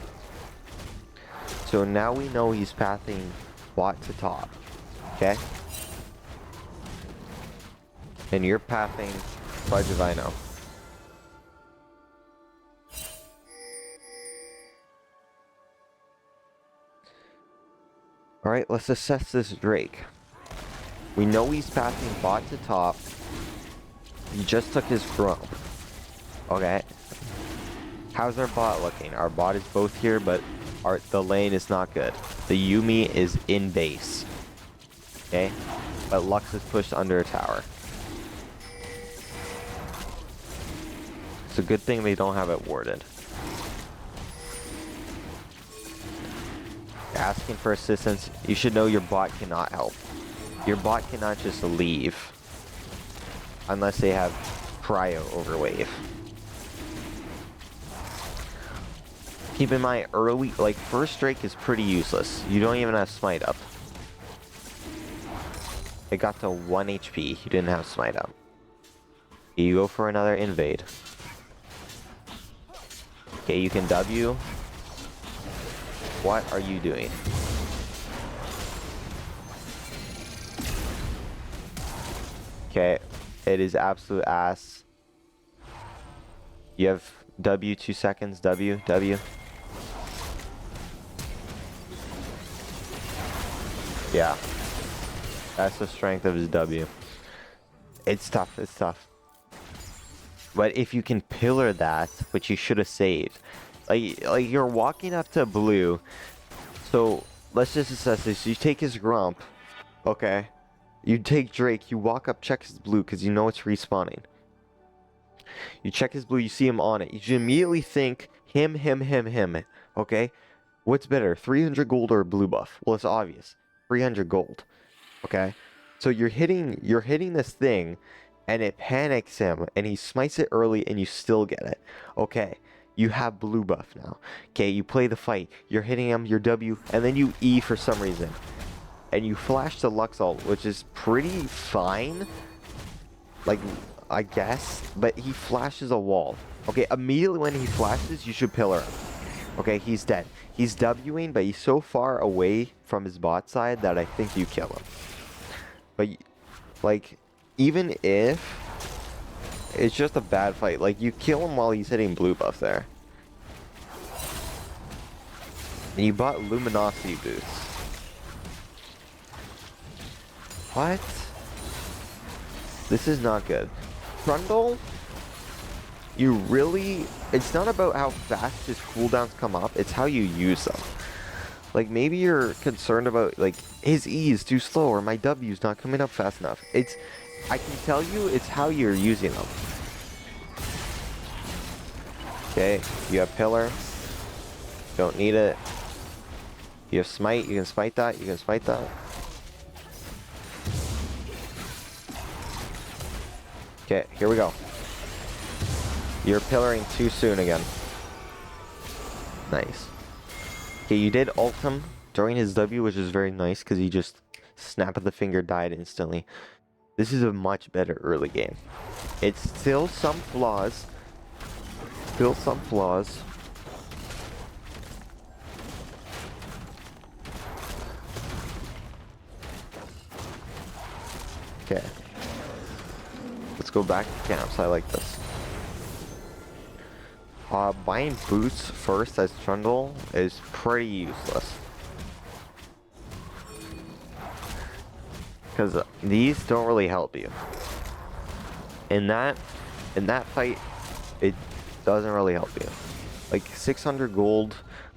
So now we know he's pathing bot to top. Okay? And you're pathing Fudge if I know. Alright, let's assess this Drake. We know he's pathing bot to top. He just took his Grump. Okay. How's our bot looking? Our bot is both here, but the lane is not good. The Yuumi is in base. Okay? But Lux is pushed under a tower. It's a good thing they don't have it warded. Asking for assistance, you should know your bot cannot help. Your bot cannot just leave. Unless they have cryo over wave. Keep in mind, early, like, first Drake is pretty useless. You don't even have smite up. It got to 1 HP, you didn't have smite up. You go for another invade. Okay, you can W. What are you doing? Okay, it is absolute ass. You have W 2 seconds, W. Yeah. That's the strength of his W. It's tough, it's tough. But if you can pillar that, which you should have saved. Like you're walking up to blue. So let's just assess this. You take his Grump. Okay. You take Drake, you walk up, check his blue, because you know it's respawning. You check his blue, you see him on it. You should immediately think him. Okay? What's better, 300 gold or a blue buff? Well, it's obvious. 300 gold. Okay? So you're hitting this thing, and it panics him, and he smites it early, and you still get it. Okay. You have blue buff now. Okay, you play the fight. You're hitting him, your W, and then you E for some reason. And you flash the Lux ult, which is pretty fine. Like, I guess. But he flashes a wall. Okay, immediately when he flashes, you should pillar him. Okay, he's dead. He's Wing, but he's so far away from his bot side that I think you kill him. But, like, even if it's just a bad fight, like, you kill him while he's hitting blue buff there. And you bought luminosity boots. What? This is not good. Trundle, you really... It's not about how fast his cooldowns come up, it's how you use them. Like, maybe you're concerned about, like, his E is too slow or my W's not coming up fast enough. It's... I can tell you it's how you're using them. Okay, you have pillar. Don't need it. You have smite, you can smite that, Okay, here we go. You're pillaring too soon again. Nice. Okay, you did ult him during his W, which is very nice because he just snap of the finger died instantly. This is a much better early game. It's still some flaws. Okay. Let's go back to camps. I like this. Buying boots first as Trundle is pretty useless. Because these don't really help you. In that fight, it doesn't really help you. Like 600 gold,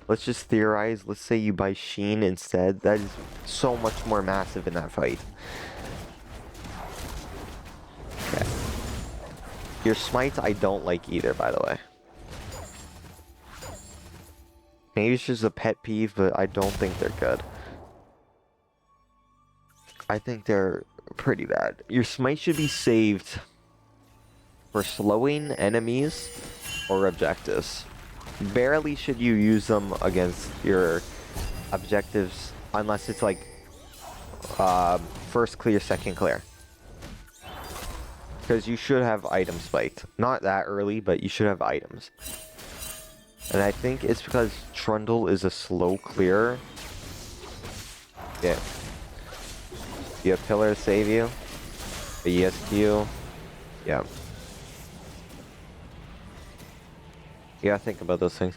let's just theorize, let's say you buy Sheen instead. That is so much more massive in that fight. Okay. Your smites I don't like either, by the way. Maybe it's just a pet peeve, but I don't think they're good. I think they're pretty bad. Your smite should be saved for slowing enemies or objectives. Barely should you use them against your objectives unless it's like first clear, second clear. Because you should have items spiked. Not that early, but you should have items. And I think it's because Trundle is a slow clearer. Yeah. You have Pillar to save you. The ESQ. Yeah. You gotta think about those things.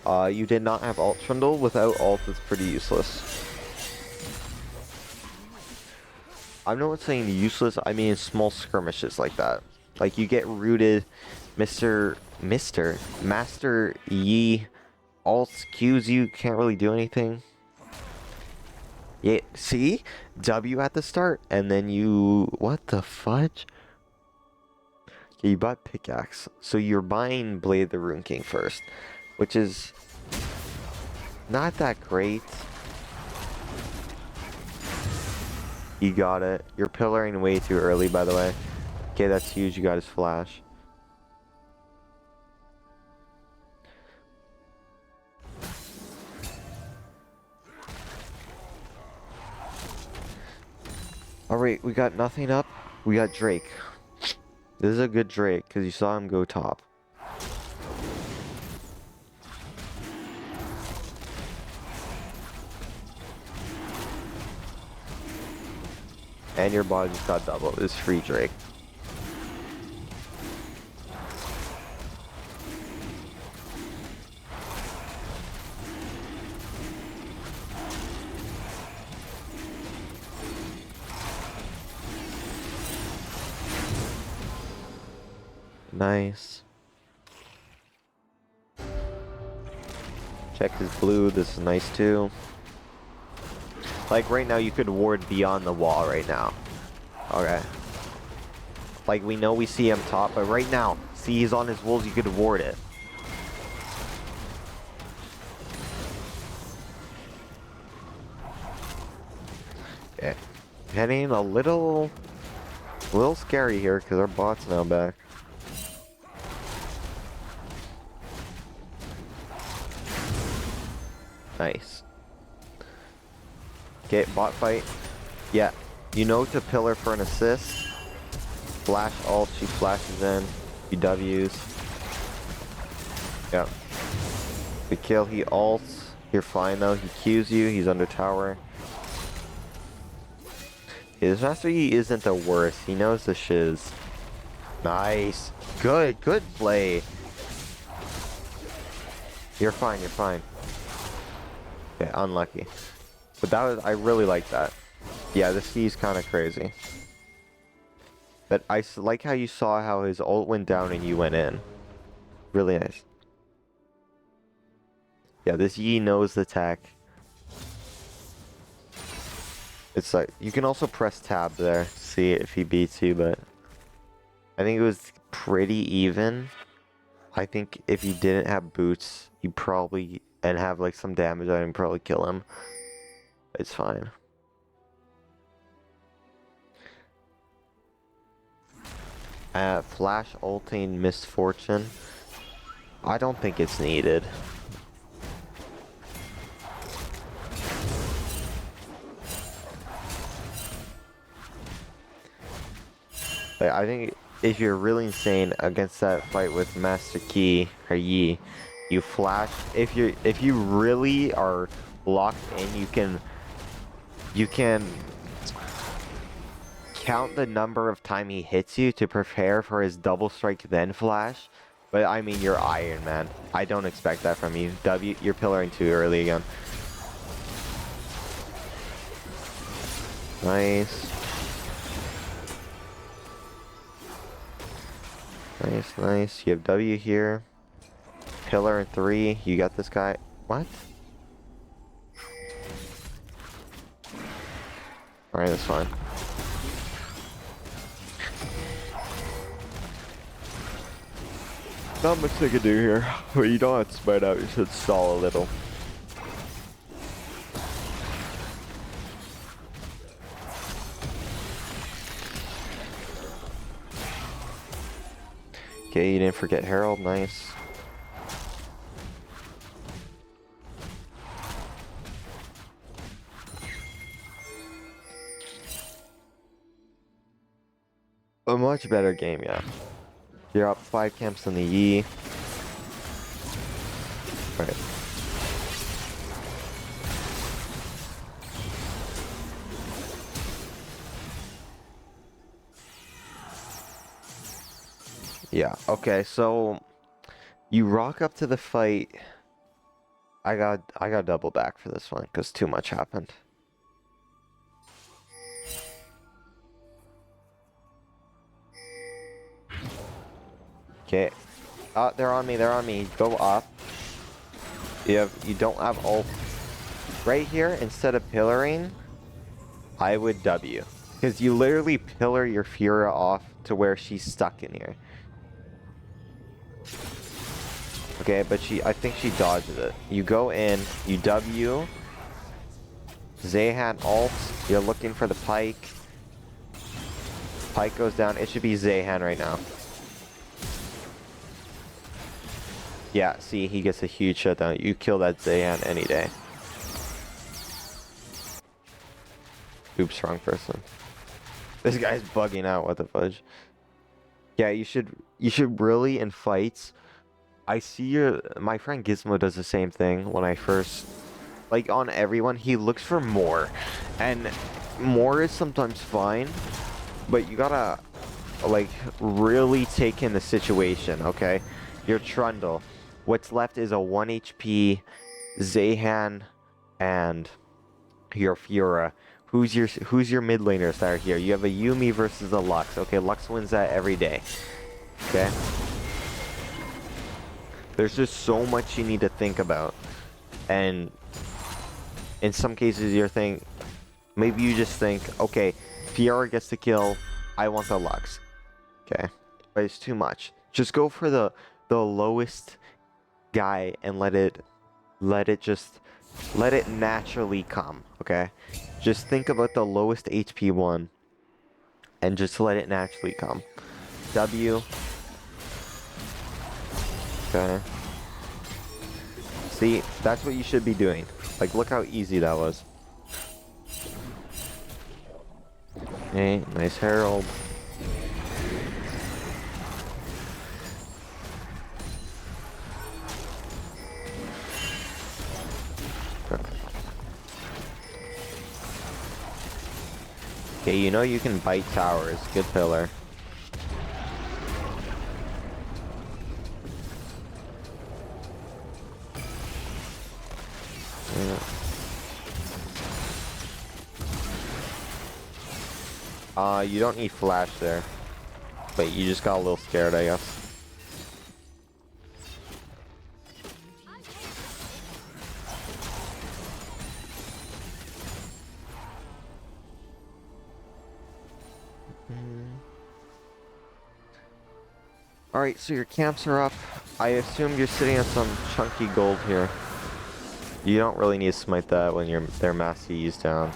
You did not have alt Trundle. Without alt, it's pretty useless. I'm not saying useless, I mean small skirmishes like that. Like you get rooted, Master Yi alt Qs you, can't really do anything. Yeah, see? W at the start, and then you... What the fudge? Okay, you bought Pickaxe, so you're buying Blade of the Rune King first, which is not that great. You got it. You're pillaring way too early, by the way. Okay, that's huge. You got his flash. Alright, we got nothing up. We got Drake. This is a good Drake, because you saw him go top. And your body just got double. This is free Drake. Nice. Check his blue. This is nice too. Like right now you could ward beyond the wall right now. Okay. Like we know we see him top, but right now, see he's on his wolves, you could ward it. Okay. Heading a little scary here because our bot's now back. Nice. Okay, bot fight. Yeah, you know to pillar for an assist. Flash ult, she flashes in. He W's. Yeah. The kill, he ults. You're fine though. He Qs you. He's under tower. Yeah, this Master Yi isn't the worst. He knows the shiz. Nice. Good play. You're fine. You're fine. Okay, unlucky. But that was, I really like that. Yeah, this Yi's kind of crazy. But I like how you saw how his ult went down and you went in. Really nice. Yeah, this Yi knows the tech. It's like, you can also press tab there, see if he beats you, but I think it was pretty even. I think if you didn't have boots, you probably, and have like some damage, I'd probably kill him. It's fine. Flash ulting Misfortune. I don't think it's needed. But I think if you're really insane against that fight with Master Yi or Yi, you flash. If you really are locked in, you can count the number of time he hits you to prepare for his double strike then flash. But I mean, you're Iron Man. I don't expect that from you. W, you're pillaring too early again. Nice. Nice, nice. You have W here. Pillar in 3. You got this guy. What? Alright, that's fine. Not much they can do here, but you don't have to spread out, you should stall a little. Okay, you didn't forget Herald, nice. A much better game, yeah. You're up 5 camps in the Yi. Right. Yeah, okay, so you rock up to the fight. I got double back for this one because too much happened. Okay. They're on me, they're on me. Go up. You don't have ult. Right here, instead of pillaring, I would W. Because you literally pillar your Fura off to where she's stuck in here. Okay, but I think she dodges it. You go in, you W. Zayhan ult. You're looking for the Pike. Pike goes down. It should be Zayhan right now. Yeah, see, he gets a huge shutdown. You kill that Zayhan any day. Oops, wrong person. This guy's bugging out. What the fudge? Yeah, you should really in fights. I see my friend Gizmo does the same thing when I first, like on everyone, he looks for more. And more is sometimes fine, but you gotta like really take in the situation, okay? Your Trundle. What's left is a 1 HP Zayhan and your Fura. Who's your mid laners that are here? You have a Yuumi versus a Lux. Okay, Lux wins that every day. Okay? There's just so much you need to think about. And in some cases you're thinking, maybe you just think, okay, Fiora gets the kill, I want the Lux. Okay? But it's too much. Just go for the lowest guy and let it naturally come, okay? Just think about the lowest HP one and just let it naturally come. W. Okay. See, that's what you should be doing. Like, look how easy that was. Okay, nice Herald. Okay, you know you can bite towers. Good pillar. Yeah. You don't need flash there. But you just got a little scared, I guess. Alright, so your camps are up. I assume you're sitting on some chunky gold here. You don't really need to smite that when their mass is down.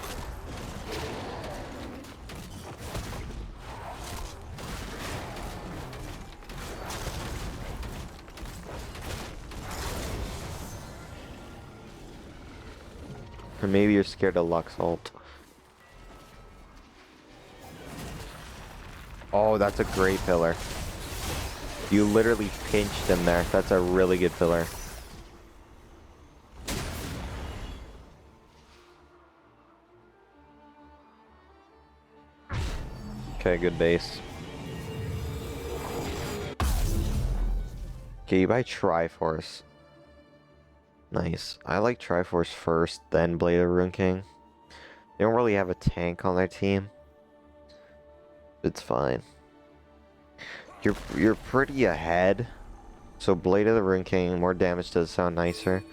Or maybe you're scared of Lux ult. Oh, that's a great pillar. You literally pinched him there. That's a really good pillar. Okay, good base. Okay, you buy Triforce. Nice. I like Triforce first, then Blade of Rune King. They don't really have a tank on their team. It's fine. You're pretty ahead. So Blade of the Rune King, more damage does sound nicer.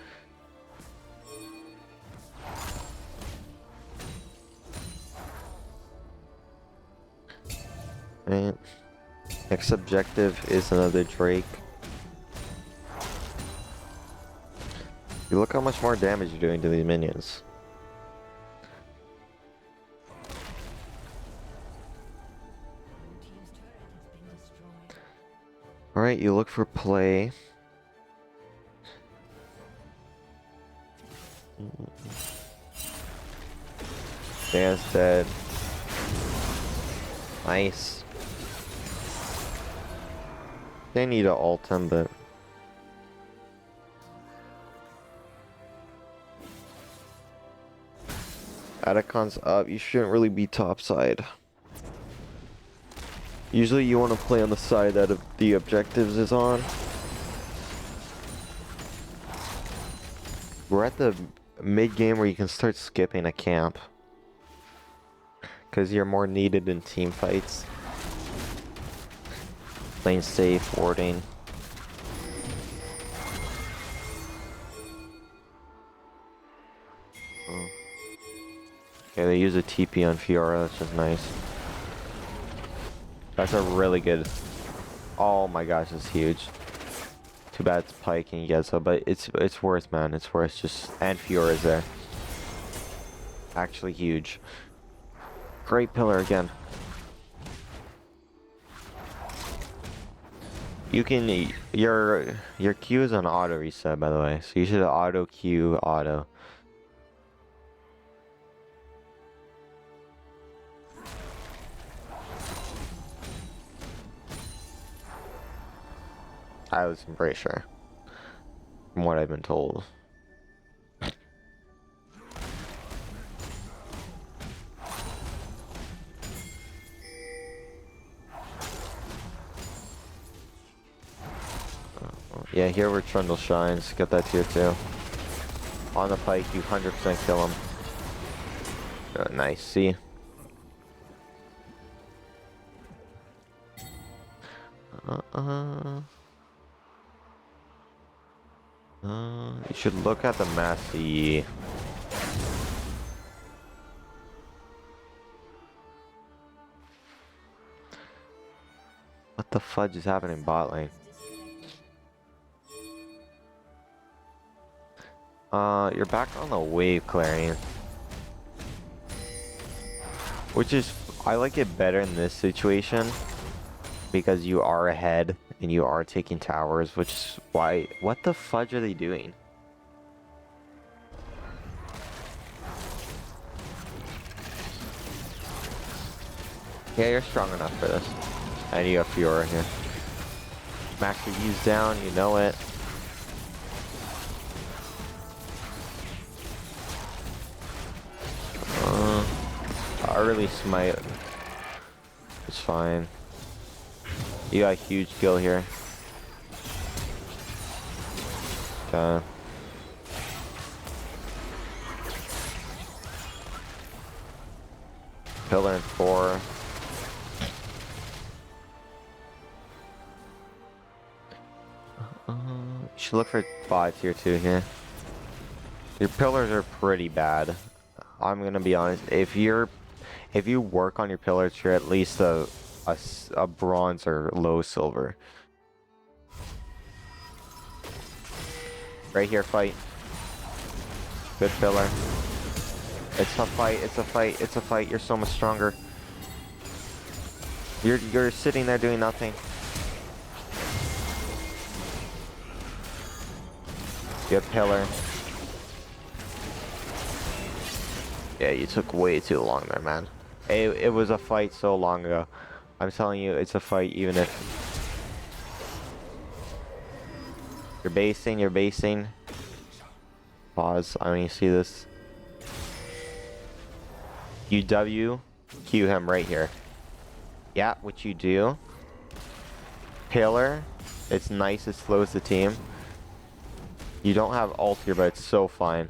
Right. Next objective is another Drake. You look how much more damage you're doing to these minions. Alright, you look for play. Dan's dead. Nice. They need to ult him, but... Atacon's up, you shouldn't really be topside. Usually you want to play on the side that the objectives is on. We're at the mid game where you can start skipping a camp. Because you're more needed in team fights. Playing safe, warding. Oh. Okay, they use a TP on Fiora, that's just nice. That's a really good... Oh my gosh, it's huge. Too bad it's Pike and Yezo, but it's worth, man. It's worth just... And Fiora's there. Actually huge. Great pillar again. You can... Your Q is on auto reset, by the way. So you should auto Q auto. I was pretty sure. From what I've been told. Yeah, here where Trundle shines. Get that tier 2. On the Pike, you 100% kill him. Nice, see? You should look at the Massey. What the fudge is happening bot lane? You're back on the wave clearing. Which is, I like it better in this situation. Because you are ahead and you are taking towers, which is why... What the fudge are they doing? Yeah, you're strong enough for this. And you have Fiora here. Max your U's down, you know it. Early smite. It's fine. You got a huge kill here. Okay. Pillar in 4. You should look for bots here too here. Your pillars are pretty bad. I'm gonna be honest. If you work on your pillars, you're at least a bronze or low silver. Right here, fight. Good pillar. It's a fight, it's a fight, it's a fight. You're so much stronger. You're sitting there doing nothing. Good pillar. Yeah, you took way too long there, man. It was a fight so long ago. I'm telling you, it's a fight even if... You're basing. Pause, I don't even see this. You W, Q him right here. Yeah, what you do. Pillar, It's nice, it slows the team. You don't have ult here, but it's so fine.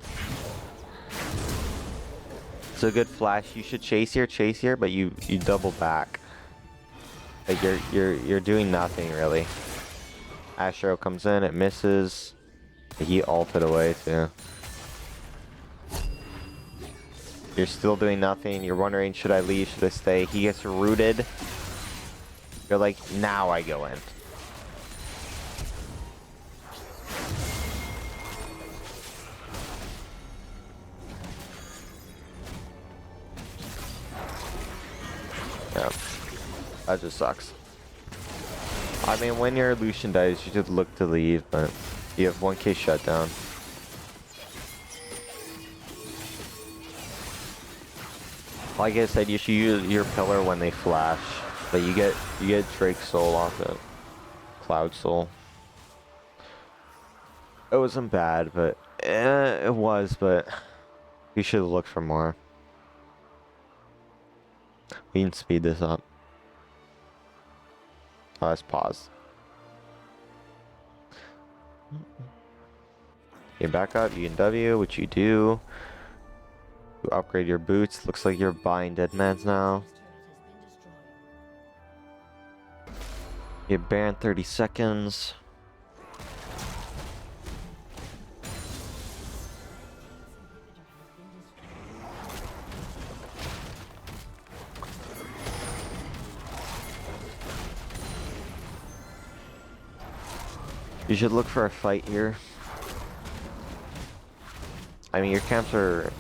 It's a good flash. You should chase here, but you double back. Like you're doing nothing really. Astro comes in, it misses. He ulted away too. You're still doing nothing. You're wondering, should I leave? Should I stay? He gets rooted. You're like, now I go in. Yeah, that just sucks. I mean, when your Lucian dies, you should look to leave, but you have 1k shutdown. Like I said, you should use your pillar when they flash, but you get Drake Soul off it. Cloud Soul. It wasn't bad, but it was, but you should look for more. We can speed this up. Oh, let's pause. You back up, you can W, which you do. You upgrade your boots. Looks like you're buying dead mans now. You ban 30 seconds. You should look for a fight here. I mean, your camps are...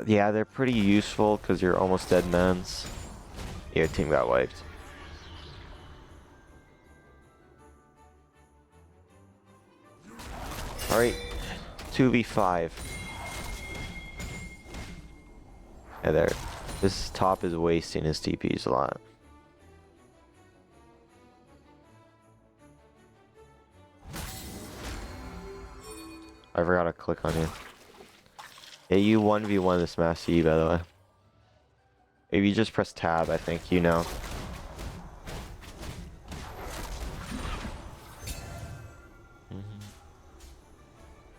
yeah, they're pretty useful because you're almost dead mans. Your team got wiped. Alright, 2v5. Yeah, there. This top is wasting his TPs a lot. I forgot to click on you. Yeah, you 1v1 this Master Yi, by the way. If you just press tab, I think you know.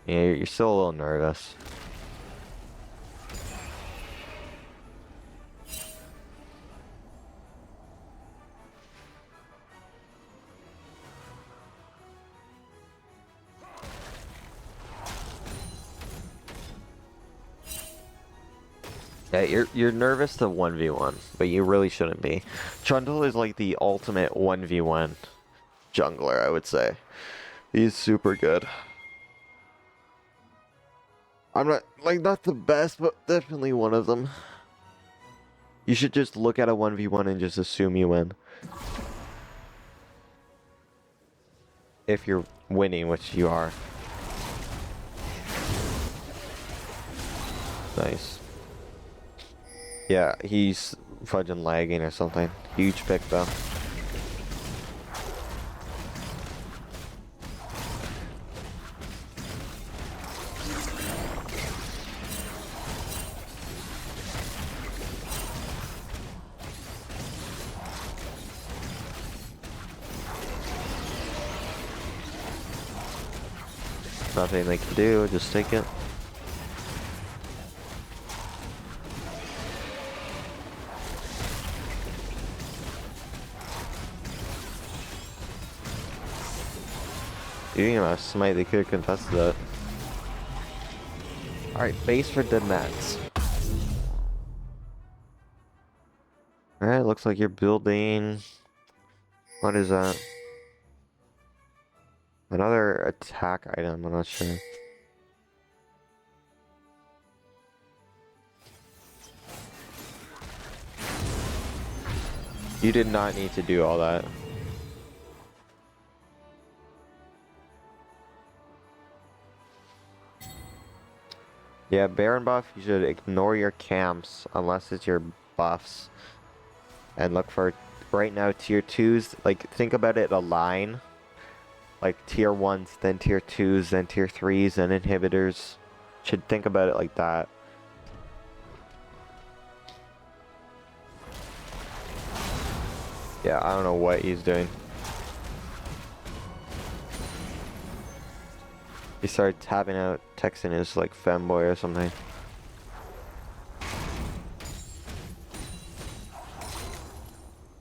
Yeah, you're still a little nervous. Yeah, you're nervous to 1v1, but you really shouldn't be. Trundle is like the ultimate 1v1 jungler, I would say. He's super good. I'm not the best, but definitely one of them. You should just look at a 1v1 and just assume you win. If you're winning, which you are. Nice. Yeah, he's fudging lagging or something. Huge pick though. Nothing they can do, just take it. Even a smite, they could have contested that. Alright, base for dead mats. Alright, looks like you're building... What is that? Another attack item, I'm not sure. You did not need to do all that. Yeah, Baron buff, you should ignore your camps unless it's your buffs. And look for, right now, tier 2s, like, think about it a line. Like, tier 1s, then tier 2s, then tier 3s, then inhibitors. Should think about it like that. Yeah, I don't know what he's doing. He started tapping out, texting his like femboy or something.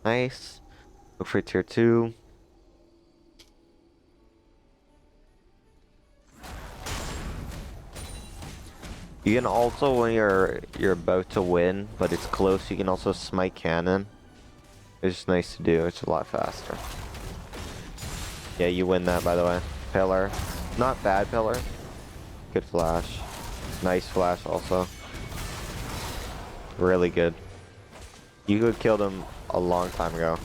Nice. Look for tier 2. You can also, when you're about to win, but it's close, you can also smite cannon. It's just nice to do. It's a lot faster. Yeah, you win that, by the way. Pillar. Not bad pillar. Good flash. Nice flash also. Really good. You could have killed him a long time ago.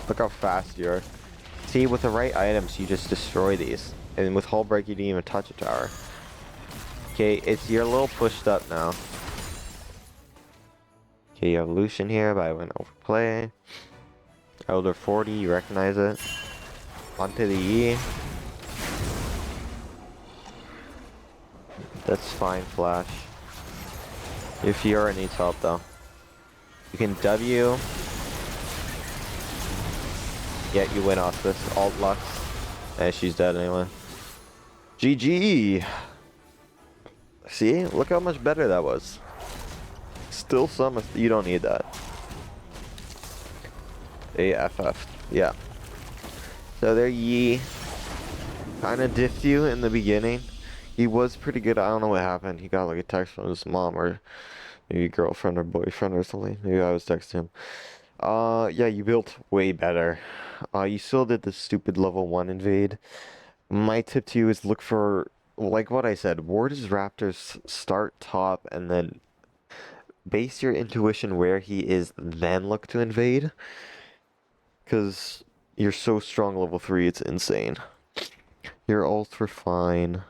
Look how fast you are. See, with the right items, you just destroy these. And with hull break, you didn't even touch a tower. Okay, you're a little pushed up now. Okay, you have Lucian here, but I went overplay. Elder 40, you recognize it. Onto the E. That's fine, Flash. Your Fiora needs help though. You can W. Yeah, you win off this. Alt Lux. And she's dead anyway. GG! See? Look how much better that was. Still some, you don't need that. AFF. Yeah. So there Yi. Kinda diffed you in the beginning. He was pretty good. I don't know what happened. He got like a text from his mom or maybe girlfriend or boyfriend or something. Maybe I was texting him. Yeah, you built way better. You still did the stupid level 1 invade. My tip to you is look for, like what I said, ward his raptors, start top, and then base your intuition where he is, then look to invade. Because you're so strong level 3, it's insane. Your ults were fine.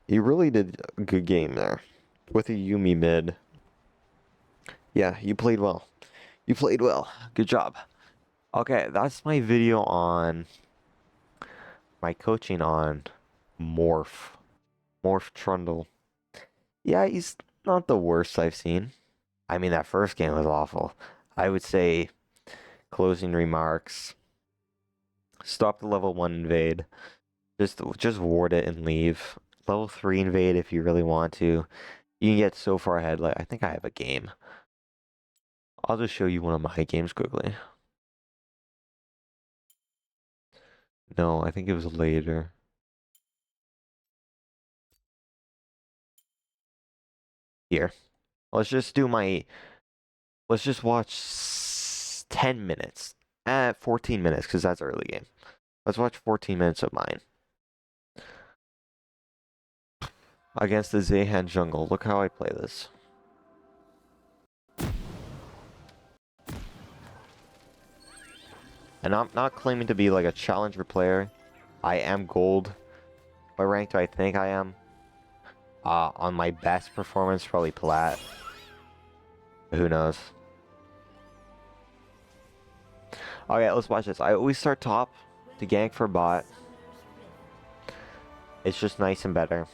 You really did a good game there. With a Yumi mid. Yeah, you played well. You played well. Good job. Okay, that's my video on my coaching on Morph. Morph Trundle. Yeah, he's not the worst I've seen. I mean, that first game was awful. I would say closing remarks. Stop the level 1 invade. Just ward it and leave. Level 3 invade if you really want to. You can get so far ahead. Like, I think I have a game. I'll just show you one of my games quickly. No, I think it was later. Here. Let's just do my... Let's just watch 10 minutes. 14 minutes, because that's early game. Let's watch 14 minutes of mine. Against the Zayhan jungle. Look how I play this. And I'm not claiming to be like a challenger player. I am gold. What rank do I think I am? On my best performance, probably plat. Who knows? Okay, let's watch this. I always start top to gank for bot. It's just nice and better.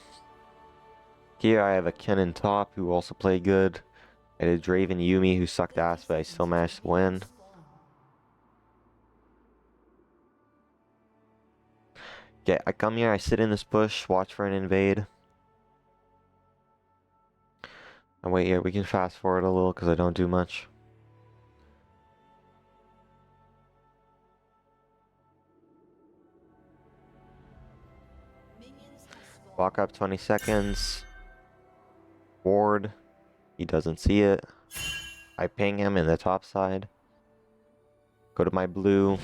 Here I have a Kennen top who also played good. And a Draven Yumi who sucked ass, but I still managed to win. Okay, I come here, I sit in this bush, watch for an invade. And wait here, we can fast forward a little because I don't do much. Walk up 20 seconds. Ward. He doesn't see it. I ping him in the top side. Go to my blue.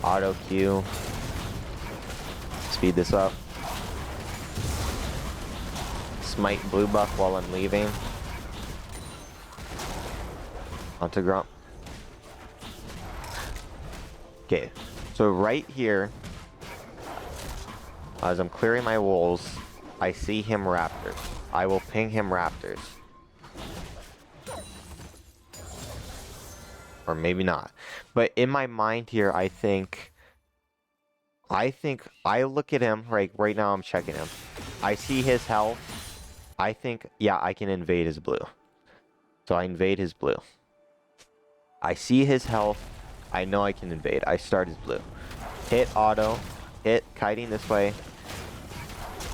Auto Q. Speed this up. Smite blue buff while I'm leaving. Onto Grump. Okay, so right here, as I'm clearing my walls, I see him raptors. I will ping him raptors. Or maybe not. But in my mind here, I think I look at him, right now I'm checking him. I see his health. I think, yeah, I can invade his blue. So I invade his blue. I see his health. I know I can invade. I start his blue. Hit auto. Hit kiting this way.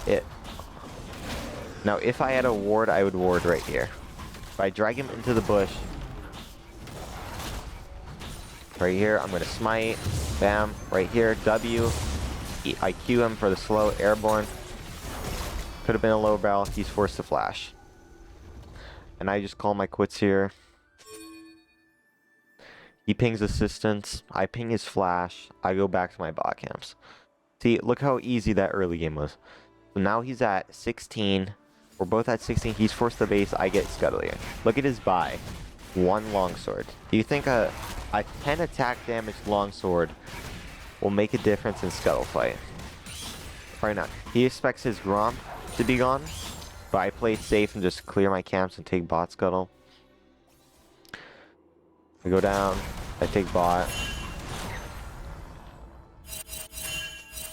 Hit. Now, if I had a ward, I would ward right here. If I drag him into the bush, right here, I'm gonna smite. Bam. Right here, W. I Q him for the slow airborne. Could have been a low barrel. He's forced to flash. And I just call my quits here. He pings assistance. I ping his flash. I go back to my bot camps. See, look how easy that early game was. So now he's at 16. We're both at 16. He's forced to base. I get Scuttle here. Look at his buy. 1 longsword. Do you think a 10 attack damage longsword will make a difference in Scuttle fight? Probably not. He expects his Gromp to be gone. But I play safe and just clear my camps and take bot Scuttle. I go down. I take bot.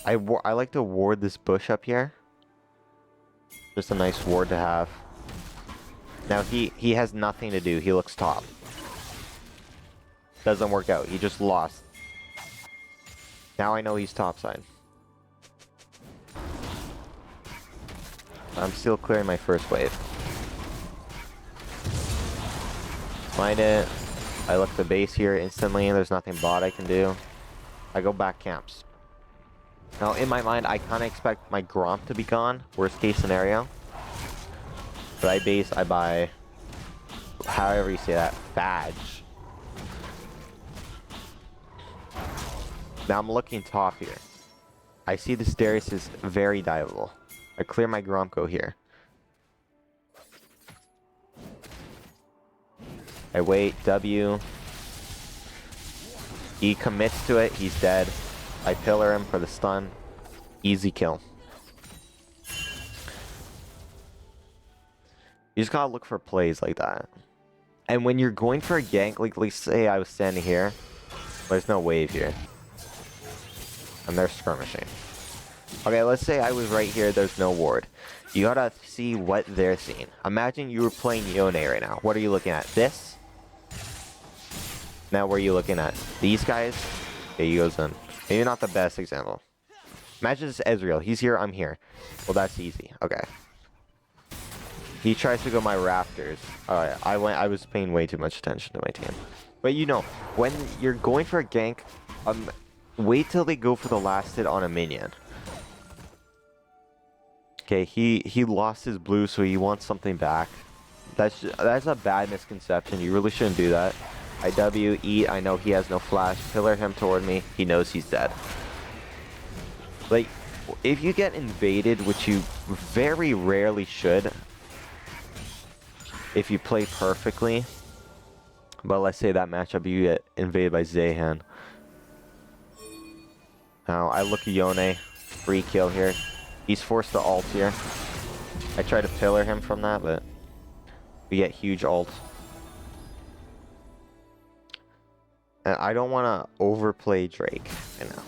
I like to ward this bush up here. Just a nice ward to have. Now he has nothing to do. He looks top. Doesn't work out. He just lost. Now I know he's top side. I'm still clearing my first wave. Find it. I look the base here instantly. There's nothing bot I can do. I go back camps. Now, in my mind, I kind of expect my Gromp to be gone. Worst case scenario. But I base, I buy, however you say that, badge. Now I'm looking top here. I see this Darius is very diveable. I clear my Gromp, go here. I wait, W. He commits to it, he's dead. I pillar him for the stun. Easy kill. You just gotta look for plays like that. And when you're going for a gank, like let's say I was standing here. There's no wave here. And they're skirmishing. Okay, let's say I was right here, there's no ward. You gotta see what they're seeing. Imagine you were playing Yone right now. What are you looking at? This? Now, what are you looking at? These guys? Okay, he goes in. Maybe not the best example. Imagine this Ezreal. He's here, I'm here. Well, that's easy. Okay. He tries to go my Raptors. Alright, I was paying way too much attention to my team. But you know, when you're going for a gank, wait till they go for the last hit on a minion. Okay, he lost his blue, so he wants something back. That's a bad misconception. You really shouldn't do that. I W, eat, I know he has no flash. Pillar him toward me. He knows he's dead. Like, if you get invaded, which you very rarely should, if you play perfectly, but let's say that matchup you get invaded by Zahan. Now, I look at Yone. Free kill here. He's forced to ult here. I try to pillar him from that, but we get huge ult. And I don't want to overplay Drake, you know.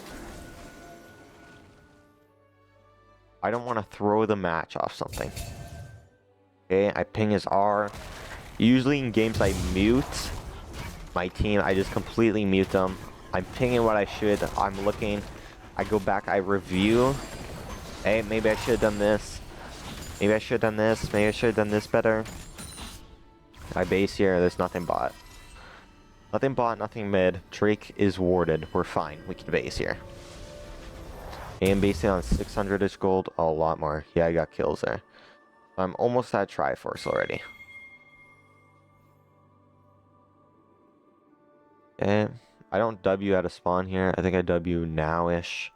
I don't want to throw the match off something. Okay, I ping his R. Usually in games I mute my team. I just completely mute them. I'm pinging what I should. I'm looking. I go back. I review. Hey, maybe I should have done this. Maybe I should have done this. Maybe I should have done this better. I base here. There's nothing bot. Nothing bot, nothing mid. Drake is warded. We're fine. We can base here. And basing on 600-ish gold. Oh, a lot more. Yeah, I got kills there. I'm almost at Triforce already. Okay. I don't W out of spawn here. I think I W now-ish.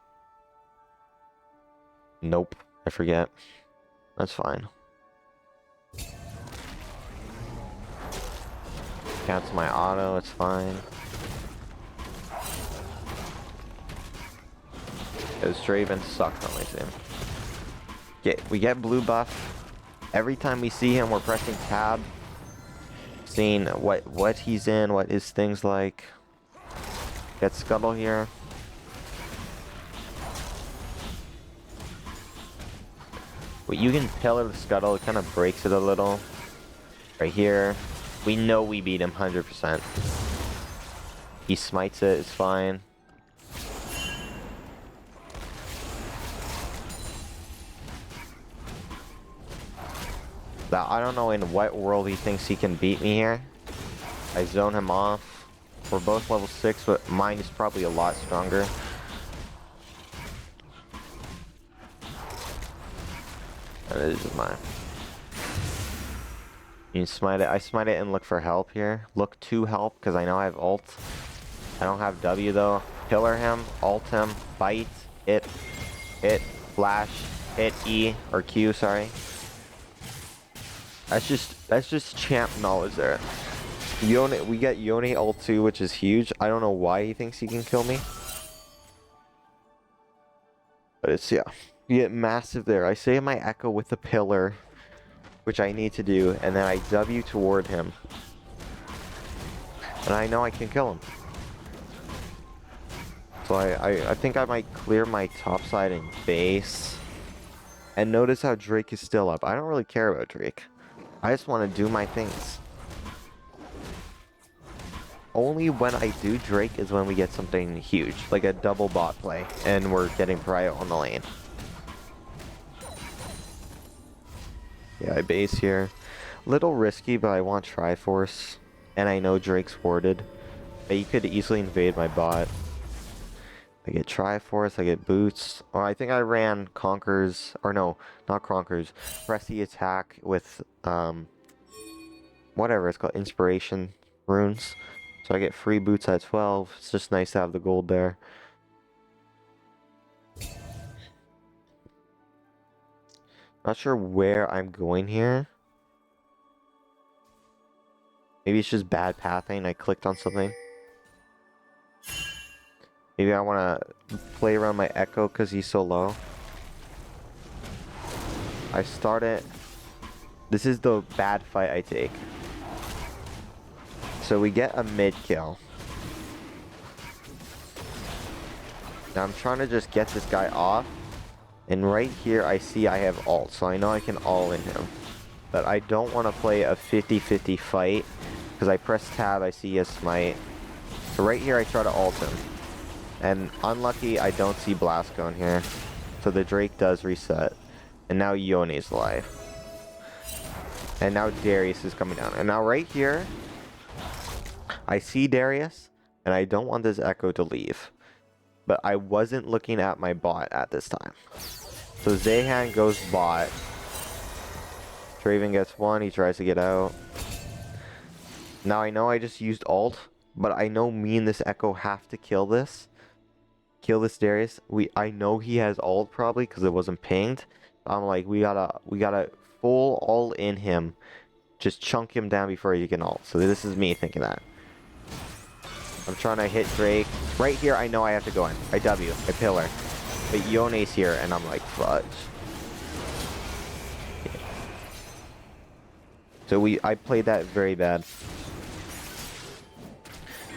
Nope. I forget. That's fine. Cancel my auto, it's fine. Because Draven sucks on my team. We get blue buff. Every time we see him, we're pressing tab. Seeing what he's in, what his thing's like. Get Scuttle here. Well, you can pillar the Scuttle, it kind of breaks it a little. Right here. We know we beat him 100%. He smites it, it's fine. Now, I don't know in what world he thinks he can beat me here. I zone him off. We're both level 6, but mine is probably a lot stronger. That is mine. You can smite it. I smite it and look for help here. Look to help, because I know I have ult. I don't have W though. Pillar him, ult him, bite, hit, flash, hit E, or Q, sorry. That's just champ knowledge there. Yone, we get Yone ult too, which is huge. I don't know why he thinks he can kill me. But it's, yeah. You get massive there. I save my echo with the pillar, which I need to do, and then I W toward him. And I know I can kill him. So I think I might clear my top side and base. And notice how Drake is still up. I don't really care about Drake. I just want to do my things. Only when I do Drake is when we get something huge, like a double bot play, and we're getting Pariah on the lane. Yeah, I base here. Little risky, but I want Triforce. And I know Drake's warded. But he could easily invade my bot. I get Triforce, I get Boots. Oh, I think I ran Conquers, or no, not Conquers. Press the attack with, whatever it's called, Inspiration runes. So I get free Boots at 12. It's just nice to have the gold there. Not sure where I'm going here. Maybe it's just bad pathing. I clicked on something. Maybe I want to play around my Echo because he's so low. I start it. This is the bad fight I take. So we get a mid kill. Now I'm trying to just get this guy off. And right here I see I have ult. So I know I can all in him. But I don't want to play a 50-50 fight. Because I press tab, I see he has smite. So right here I try to ult him. And unlucky, I don't see Blast going here. So the Drake does reset. And now Yone's alive. And now Darius is coming down. And now right here, I see Darius. And I don't want this Echo to leave. But I wasn't looking at my bot at this time. So Zehan goes bot. Draven gets one. He tries to get out. Now I know I just used ult. But I know me and this Echo have to kill this. Kill this Darius. I know he has ult probably because it wasn't pinged. I'm like, we gotta full all in him. Just chunk him down before he can ult. So this is me thinking that. I'm trying to hit Drake. Right here, I know I have to go in. I W. I pillar. But Yone's here, and I'm like, fudge. Okay. So I played that very bad.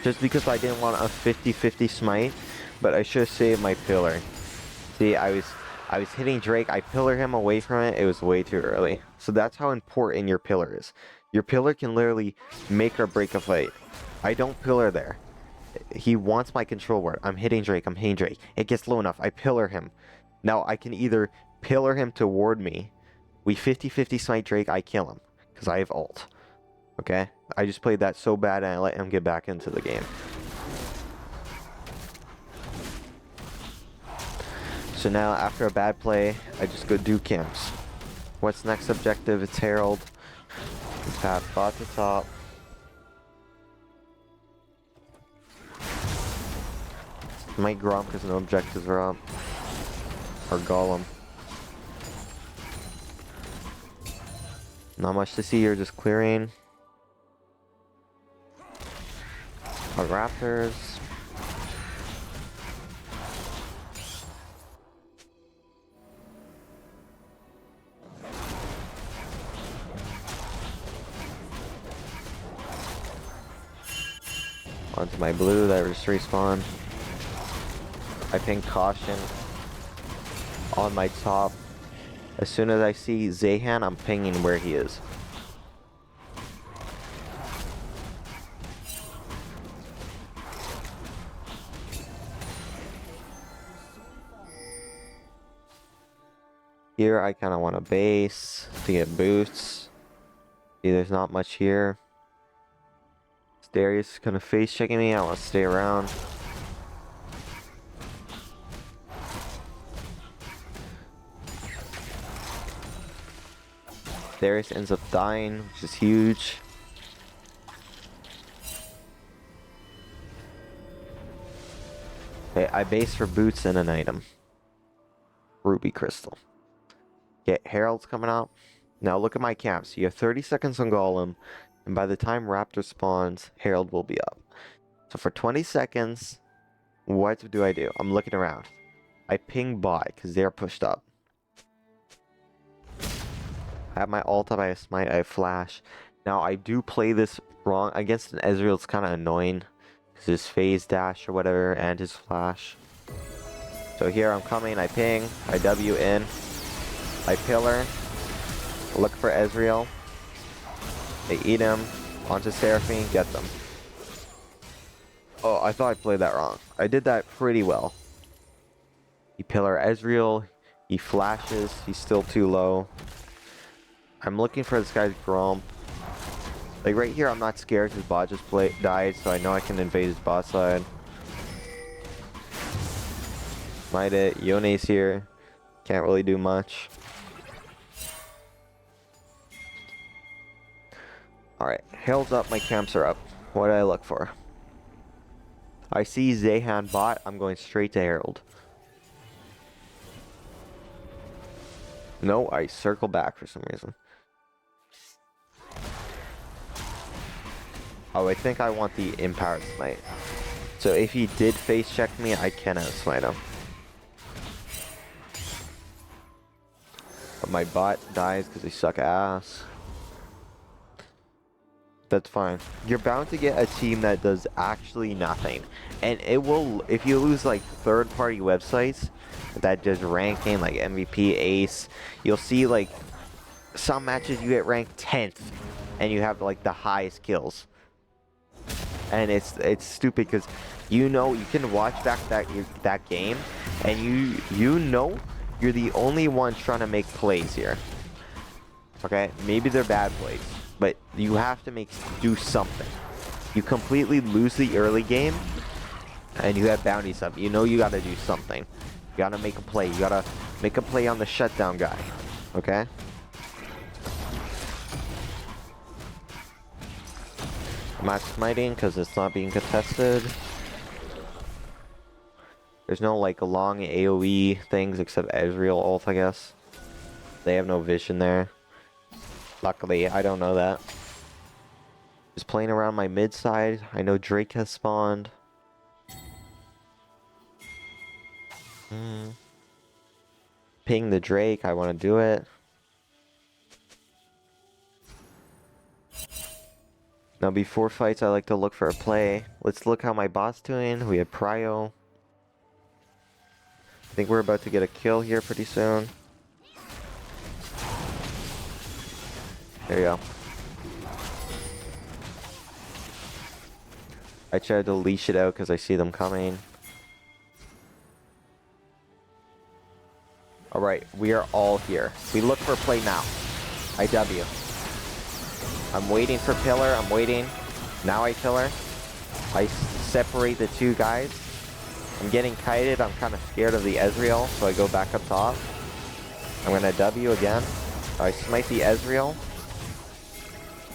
Just because I didn't want a 50-50 smite. But I should have saved my pillar. See, I was hitting Drake. I pillar him away from it. It was way too early. So that's how important your pillar is. Your pillar can literally make or break a fight. I don't pillar there. He wants my control ward. I'm hitting Drake. I'm hitting Drake. It gets low enough. I pillar him. Now I can either pillar him to ward me. We 50-50 smite Drake. I kill him. Because I have ult. Okay? I just played that so bad and I let him get back into the game. So now, after a bad play, I just go do camps. What's next objective? It's Herald. It's path bot to top. Might Gromp because no objectives are up. Or Golem. Not much to see here, just clearing. Our Raptors. Onto my blue that just respawned. I ping caution on my top. As soon as I see Zehan, I'm pinging where he is. Here I kind of want to base to get boosts. See, there's not much here. Darius is kind of face checking me. I want to stay around. Darius ends up dying, which is huge. Okay, I base for boots and an item. Ruby crystal. Okay, Herald's coming out. Now look at my camps. You have 30 seconds on Golem, and by the time Raptor spawns, Herald will be up. So for 20 seconds, what do? I'm looking around. I ping bot because they're pushed up. I have my ult up, I have smite, I have flash. Now I do play this wrong. Against an Ezreal, it's kind of annoying. Because his phase dash or whatever, and his flash. So here I'm coming, I ping, I W in. I pillar. Look for Ezreal. They eat him. Onto Seraphine, get them. Oh, I thought I played that wrong. I did that pretty well. He pillar Ezreal. He flashes. He's still too low. I'm looking for this guy's Gromp. Like right here, I'm not scared because bot just died, so I know I can invade his bot side. Smite it. Yone's here. Can't really do much. Alright, Herald's up, my camps are up. What do I look for? I see Zahan bot, I'm going straight to Herald. No, I circle back for some reason. Oh, I think I want the empowered smite. So if he did face check me, I cannot smite him. But my bot dies because they suck ass. That's fine. You're bound to get a team that does actually nothing. And it will, if you lose like third-party websites that does ranking, like MVP, Ace, you'll see like some matches you get ranked 10th and you have like the highest kills. And it's stupid because you know you can watch back that game and you know you're the only one trying to make plays here. Okay? Maybe they're bad plays, but you have to do something. You completely lose the early game and you have bounties up. You know you gotta do something. You gotta make a play. You gotta make a play on the shutdown guy. Okay? I'm not smiting because it's not being contested. There's no like long AoE things except Ezreal ult, I guess. They have no vision there. Luckily, I don't know that. Just playing around my mid side. I know Drake has spawned. Ping the Drake, I want to do it. Now before fights, I like to look for a play. Let's look how my bot's doing. We have Prio. I think we're about to get a kill here pretty soon. There you go. I tried to leash it out because I see them coming. Alright, we are all here. We look for a play now. IW. I'm waiting for pillar. I'm waiting. Now I pillar. I separate the two guys. I'm getting kited. I'm kind of scared of the Ezreal, so I go back up top. I'm going to W again. I smite the Ezreal.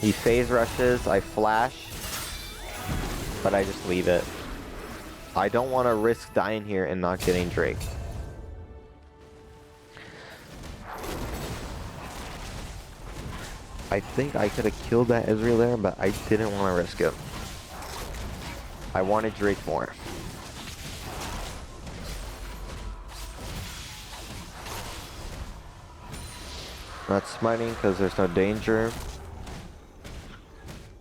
He phase rushes. I flash. But I just leave it. I don't want to risk dying here and not getting Drake. I think I could have killed that Ezreal there, but I didn't want to risk it. I wanted Drake more. Not smiting because there's no danger.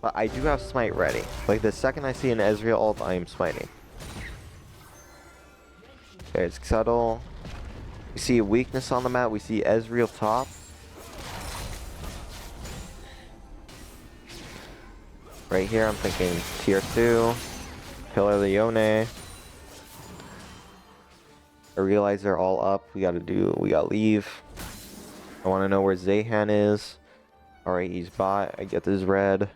But I do have smite ready. Like the second I see an Ezreal ult, I am smiting. There's subtle. We see a weakness on the map. We see Ezreal top. Right here, I'm thinking tier 2. Pillar the Yone. I realize they're all up. We gotta leave. I want to know where Zahan is. Alright, he's bot. I get this red.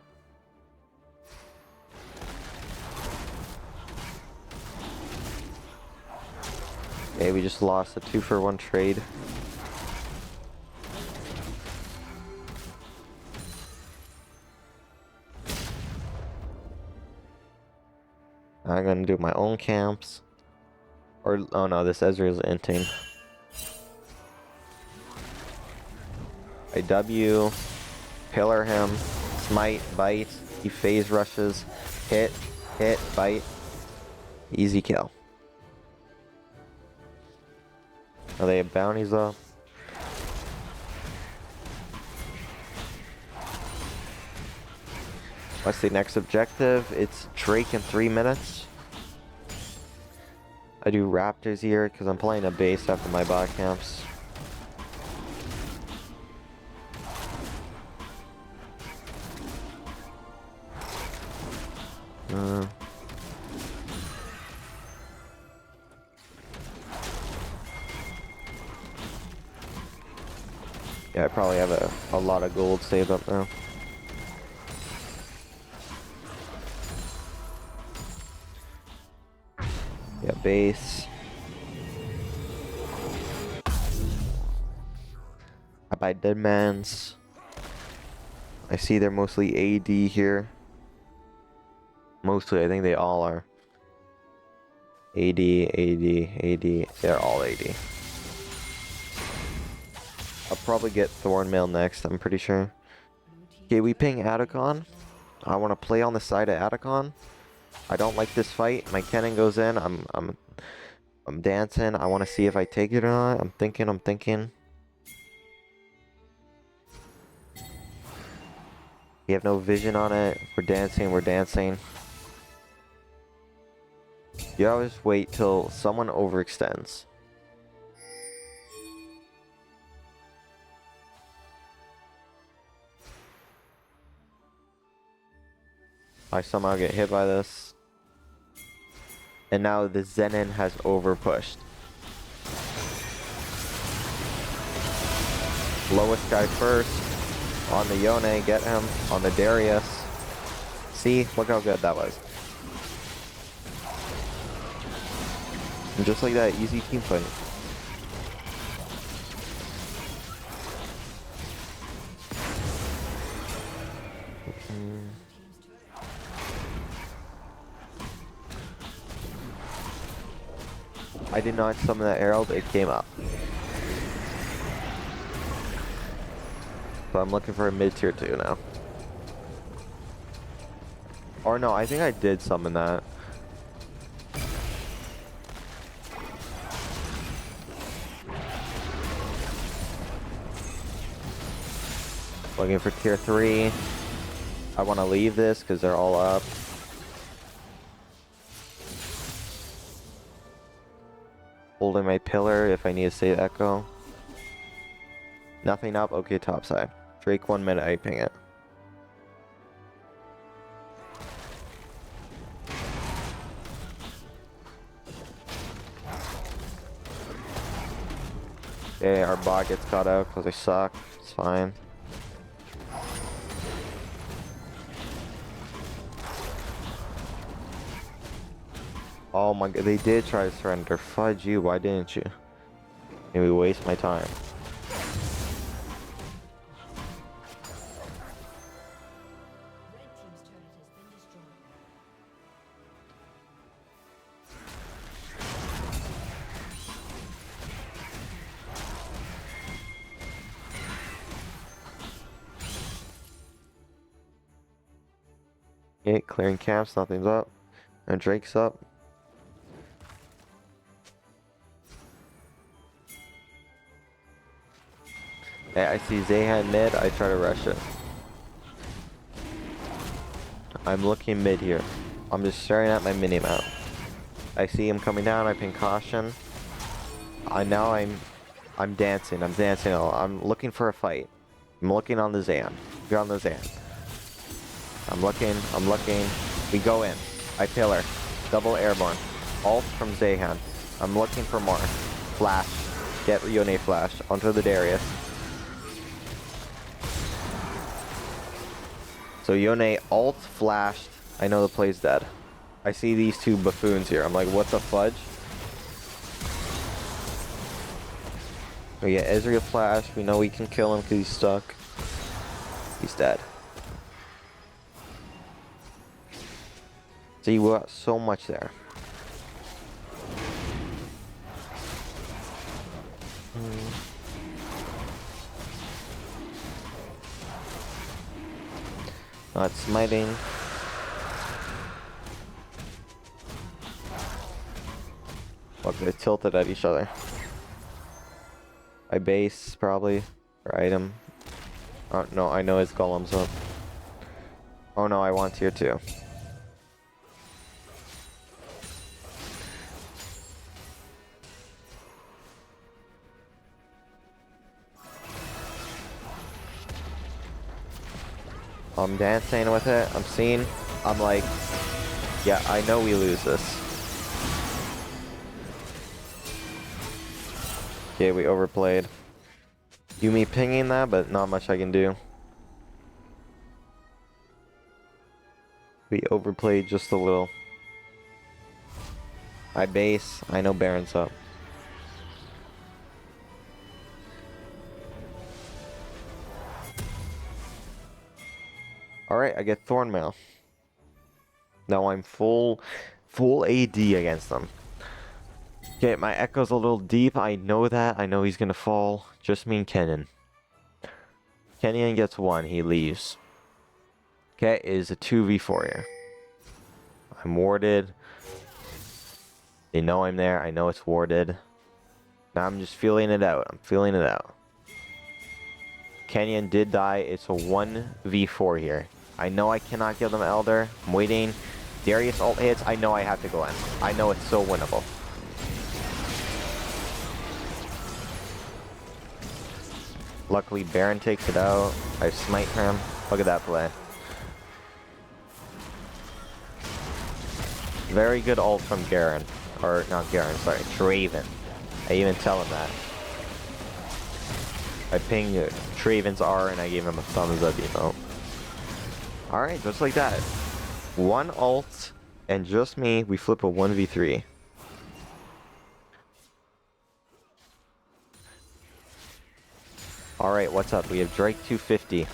Okay, we just lost a 2-for-1 trade. I'm gonna do my own camps. Or, oh no, this Ezreal's inting. I W, pillar him, smite, bite, he phase rushes, hit, bite, easy kill. Are they bounties up? What's the next objective? It's Drake in 3 minutes. I do Raptors here because I'm playing a base after my bot camps. Yeah, I probably have a lot of gold saved up now. Yeah, base. I buy Deadmans. I see they're mostly AD here. Mostly, I think they all are. AD, AD. They're all AD. I'll probably get Thornmail next, I'm pretty sure. Okay, we ping Atacon. I want to play on the side of Atacon. I don't like this fight. My cannon goes in. I'm dancing. I want to see if I take it or not. I'm thinking. We have no vision on it. We're dancing. You always wait till someone overextends. I somehow get hit by this. And now the Zenin has overpushed. Lowest guy first. On the Yone, get him. On the Darius. See? Look how good that was. And just like that, easy team fight. I did not summon that herald, it came up. So I'm looking for a mid-tier 2 now. Or no, I think I did summon that. Looking for tier 3. I want to leave this because they're all up. Holding my pillar if I need to save Echo. Nothing up. Okay, top side. Drake 1 minute, I ping it. Okay, our bot gets caught out because I suck. It's fine. Oh my god, they did try to surrender. Fudge you, why didn't you? Maybe waste my time. Red team's turret has been destroyed. Okay, clearing camps, nothing's up. And Drake's up. Okay, I see Zahan mid, I try to rush it. I'm looking mid here. I'm just staring at my mini-map. I see him coming down, I ping caution. I'm dancing. I'm looking for a fight. I'm looking on the Zan. You're on the Zan. I'm looking. We go in. I pillar. Double airborne. Ult from Zahan. I'm looking for more. Flash. Get Yone flash onto the Darius. So Yone alt flashed. I know the play's dead. I see these two buffoons here. I'm like, what the fudge? We get Ezreal flash. We know we can kill him because he's stuck. He's dead. See, we got so much there. Not smiting. Look, they're tilted at each other. I base, probably. Or item. Oh, no, I know his golem's up. Oh no, I want tier 2. I'm dancing with it. I'm seeing. I'm like, yeah, I know we lose this. Okay, we overplayed. Yumi pinging that, but not much I can do. We overplayed just a little. I base. I know Baron's up. Alright, I get Thornmail. Now I'm full AD against them. Okay, my Echo's a little deep. I know that. I know he's gonna fall. Just me and Kennen. Kenyon gets 1. He leaves. Okay, it is a 2v4 here. I'm warded. They know I'm there. I know it's warded. Now I'm just feeling it out. I'm feeling it out. Kenyon did die. It's a 1v4 here. I know I cannot kill them Elder. I'm waiting. Darius ult hits. I know I have to go in. I know it's so winnable. Luckily, Baron takes it out. I smite for him. Look at that play. Very good ult from Garen. Or, not Garen, sorry. Draven. I even tell him that. I pinged Draven's R and I gave him a thumbs up emote. Alright, just like that. 1 ult and just me. We flip a 1v3. Alright, what's up? We have Drake 250.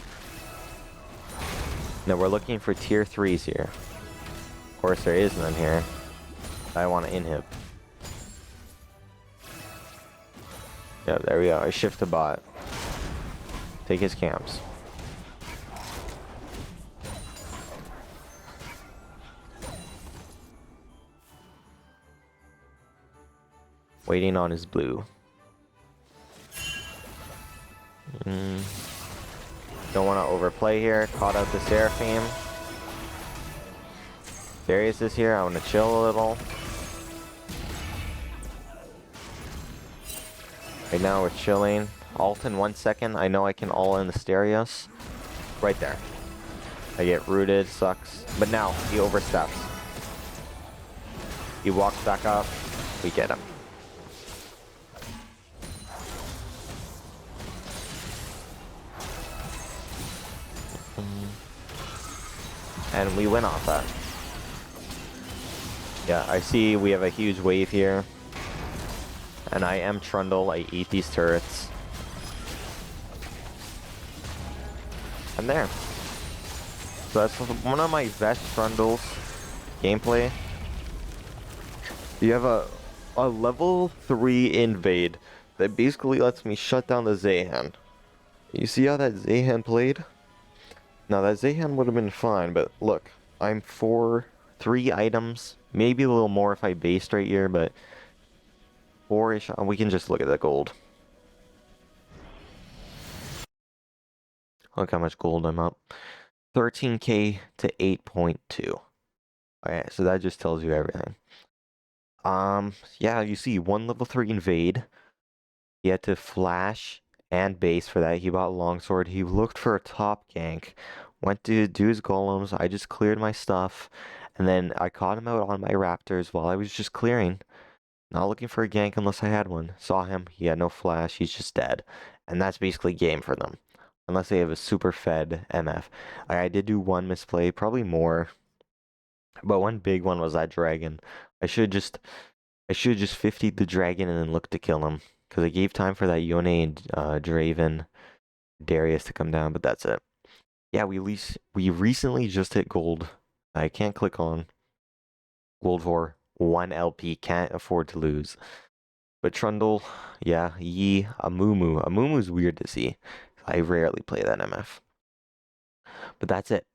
Now we're looking for tier 3s here. Of course, there is none here. I want to inhib. Yeah, there we go. I shift the bot. Take his camps. Waiting on his blue. Don't want to overplay here. Caught out the Seraphim. Darius is here. I want to chill a little. Right now we're chilling. Ult in 1 second. I know I can all in the Stereos. Right there. I get rooted. Sucks. But now he oversteps. He walks back up. We get him. And we win off that. Yeah, I see we have a huge wave here. And I am Trundle. I eat these turrets. I'm there. So that's one of my best Trundles gameplay. You have a level 3 invade that basically lets me shut down the Zahan. You see how that Zahan played? Now that Zahan would have been fine, but look, I'm 3 items, maybe a little more if I based right here, but 4-ish, we can just look at the gold. Look how much gold I'm up. 13k to 8.2. Alright, so that just tells you everything. Yeah, you see, 1 level 3 invade. He had to flash and base for that. He bought longsword. He looked for a top gank. Went to do his golems. I just cleared my stuff. And then I caught him out on my raptors while I was just clearing. Not looking for a gank unless I had one. Saw him. He had no flash. He's just dead. And that's basically game for them. Unless they have a super fed MF. I did do one misplay, probably more, but one big one was that dragon. I should just I should just 50'd the dragon and then look to kill him. Because I gave time for that Yone and Draven Darius to come down, but that's it. Yeah, we recently just hit gold. I can't click on gold for 1 LP. Can't afford to lose. But Trundle, yeah, Yi, Amumu. Amumu's weird to see. I rarely play that MF. But that's it.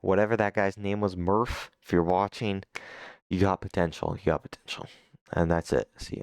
Whatever that guy's name was, Murph, if you're watching, you got potential. You got potential. And that's it. See ya.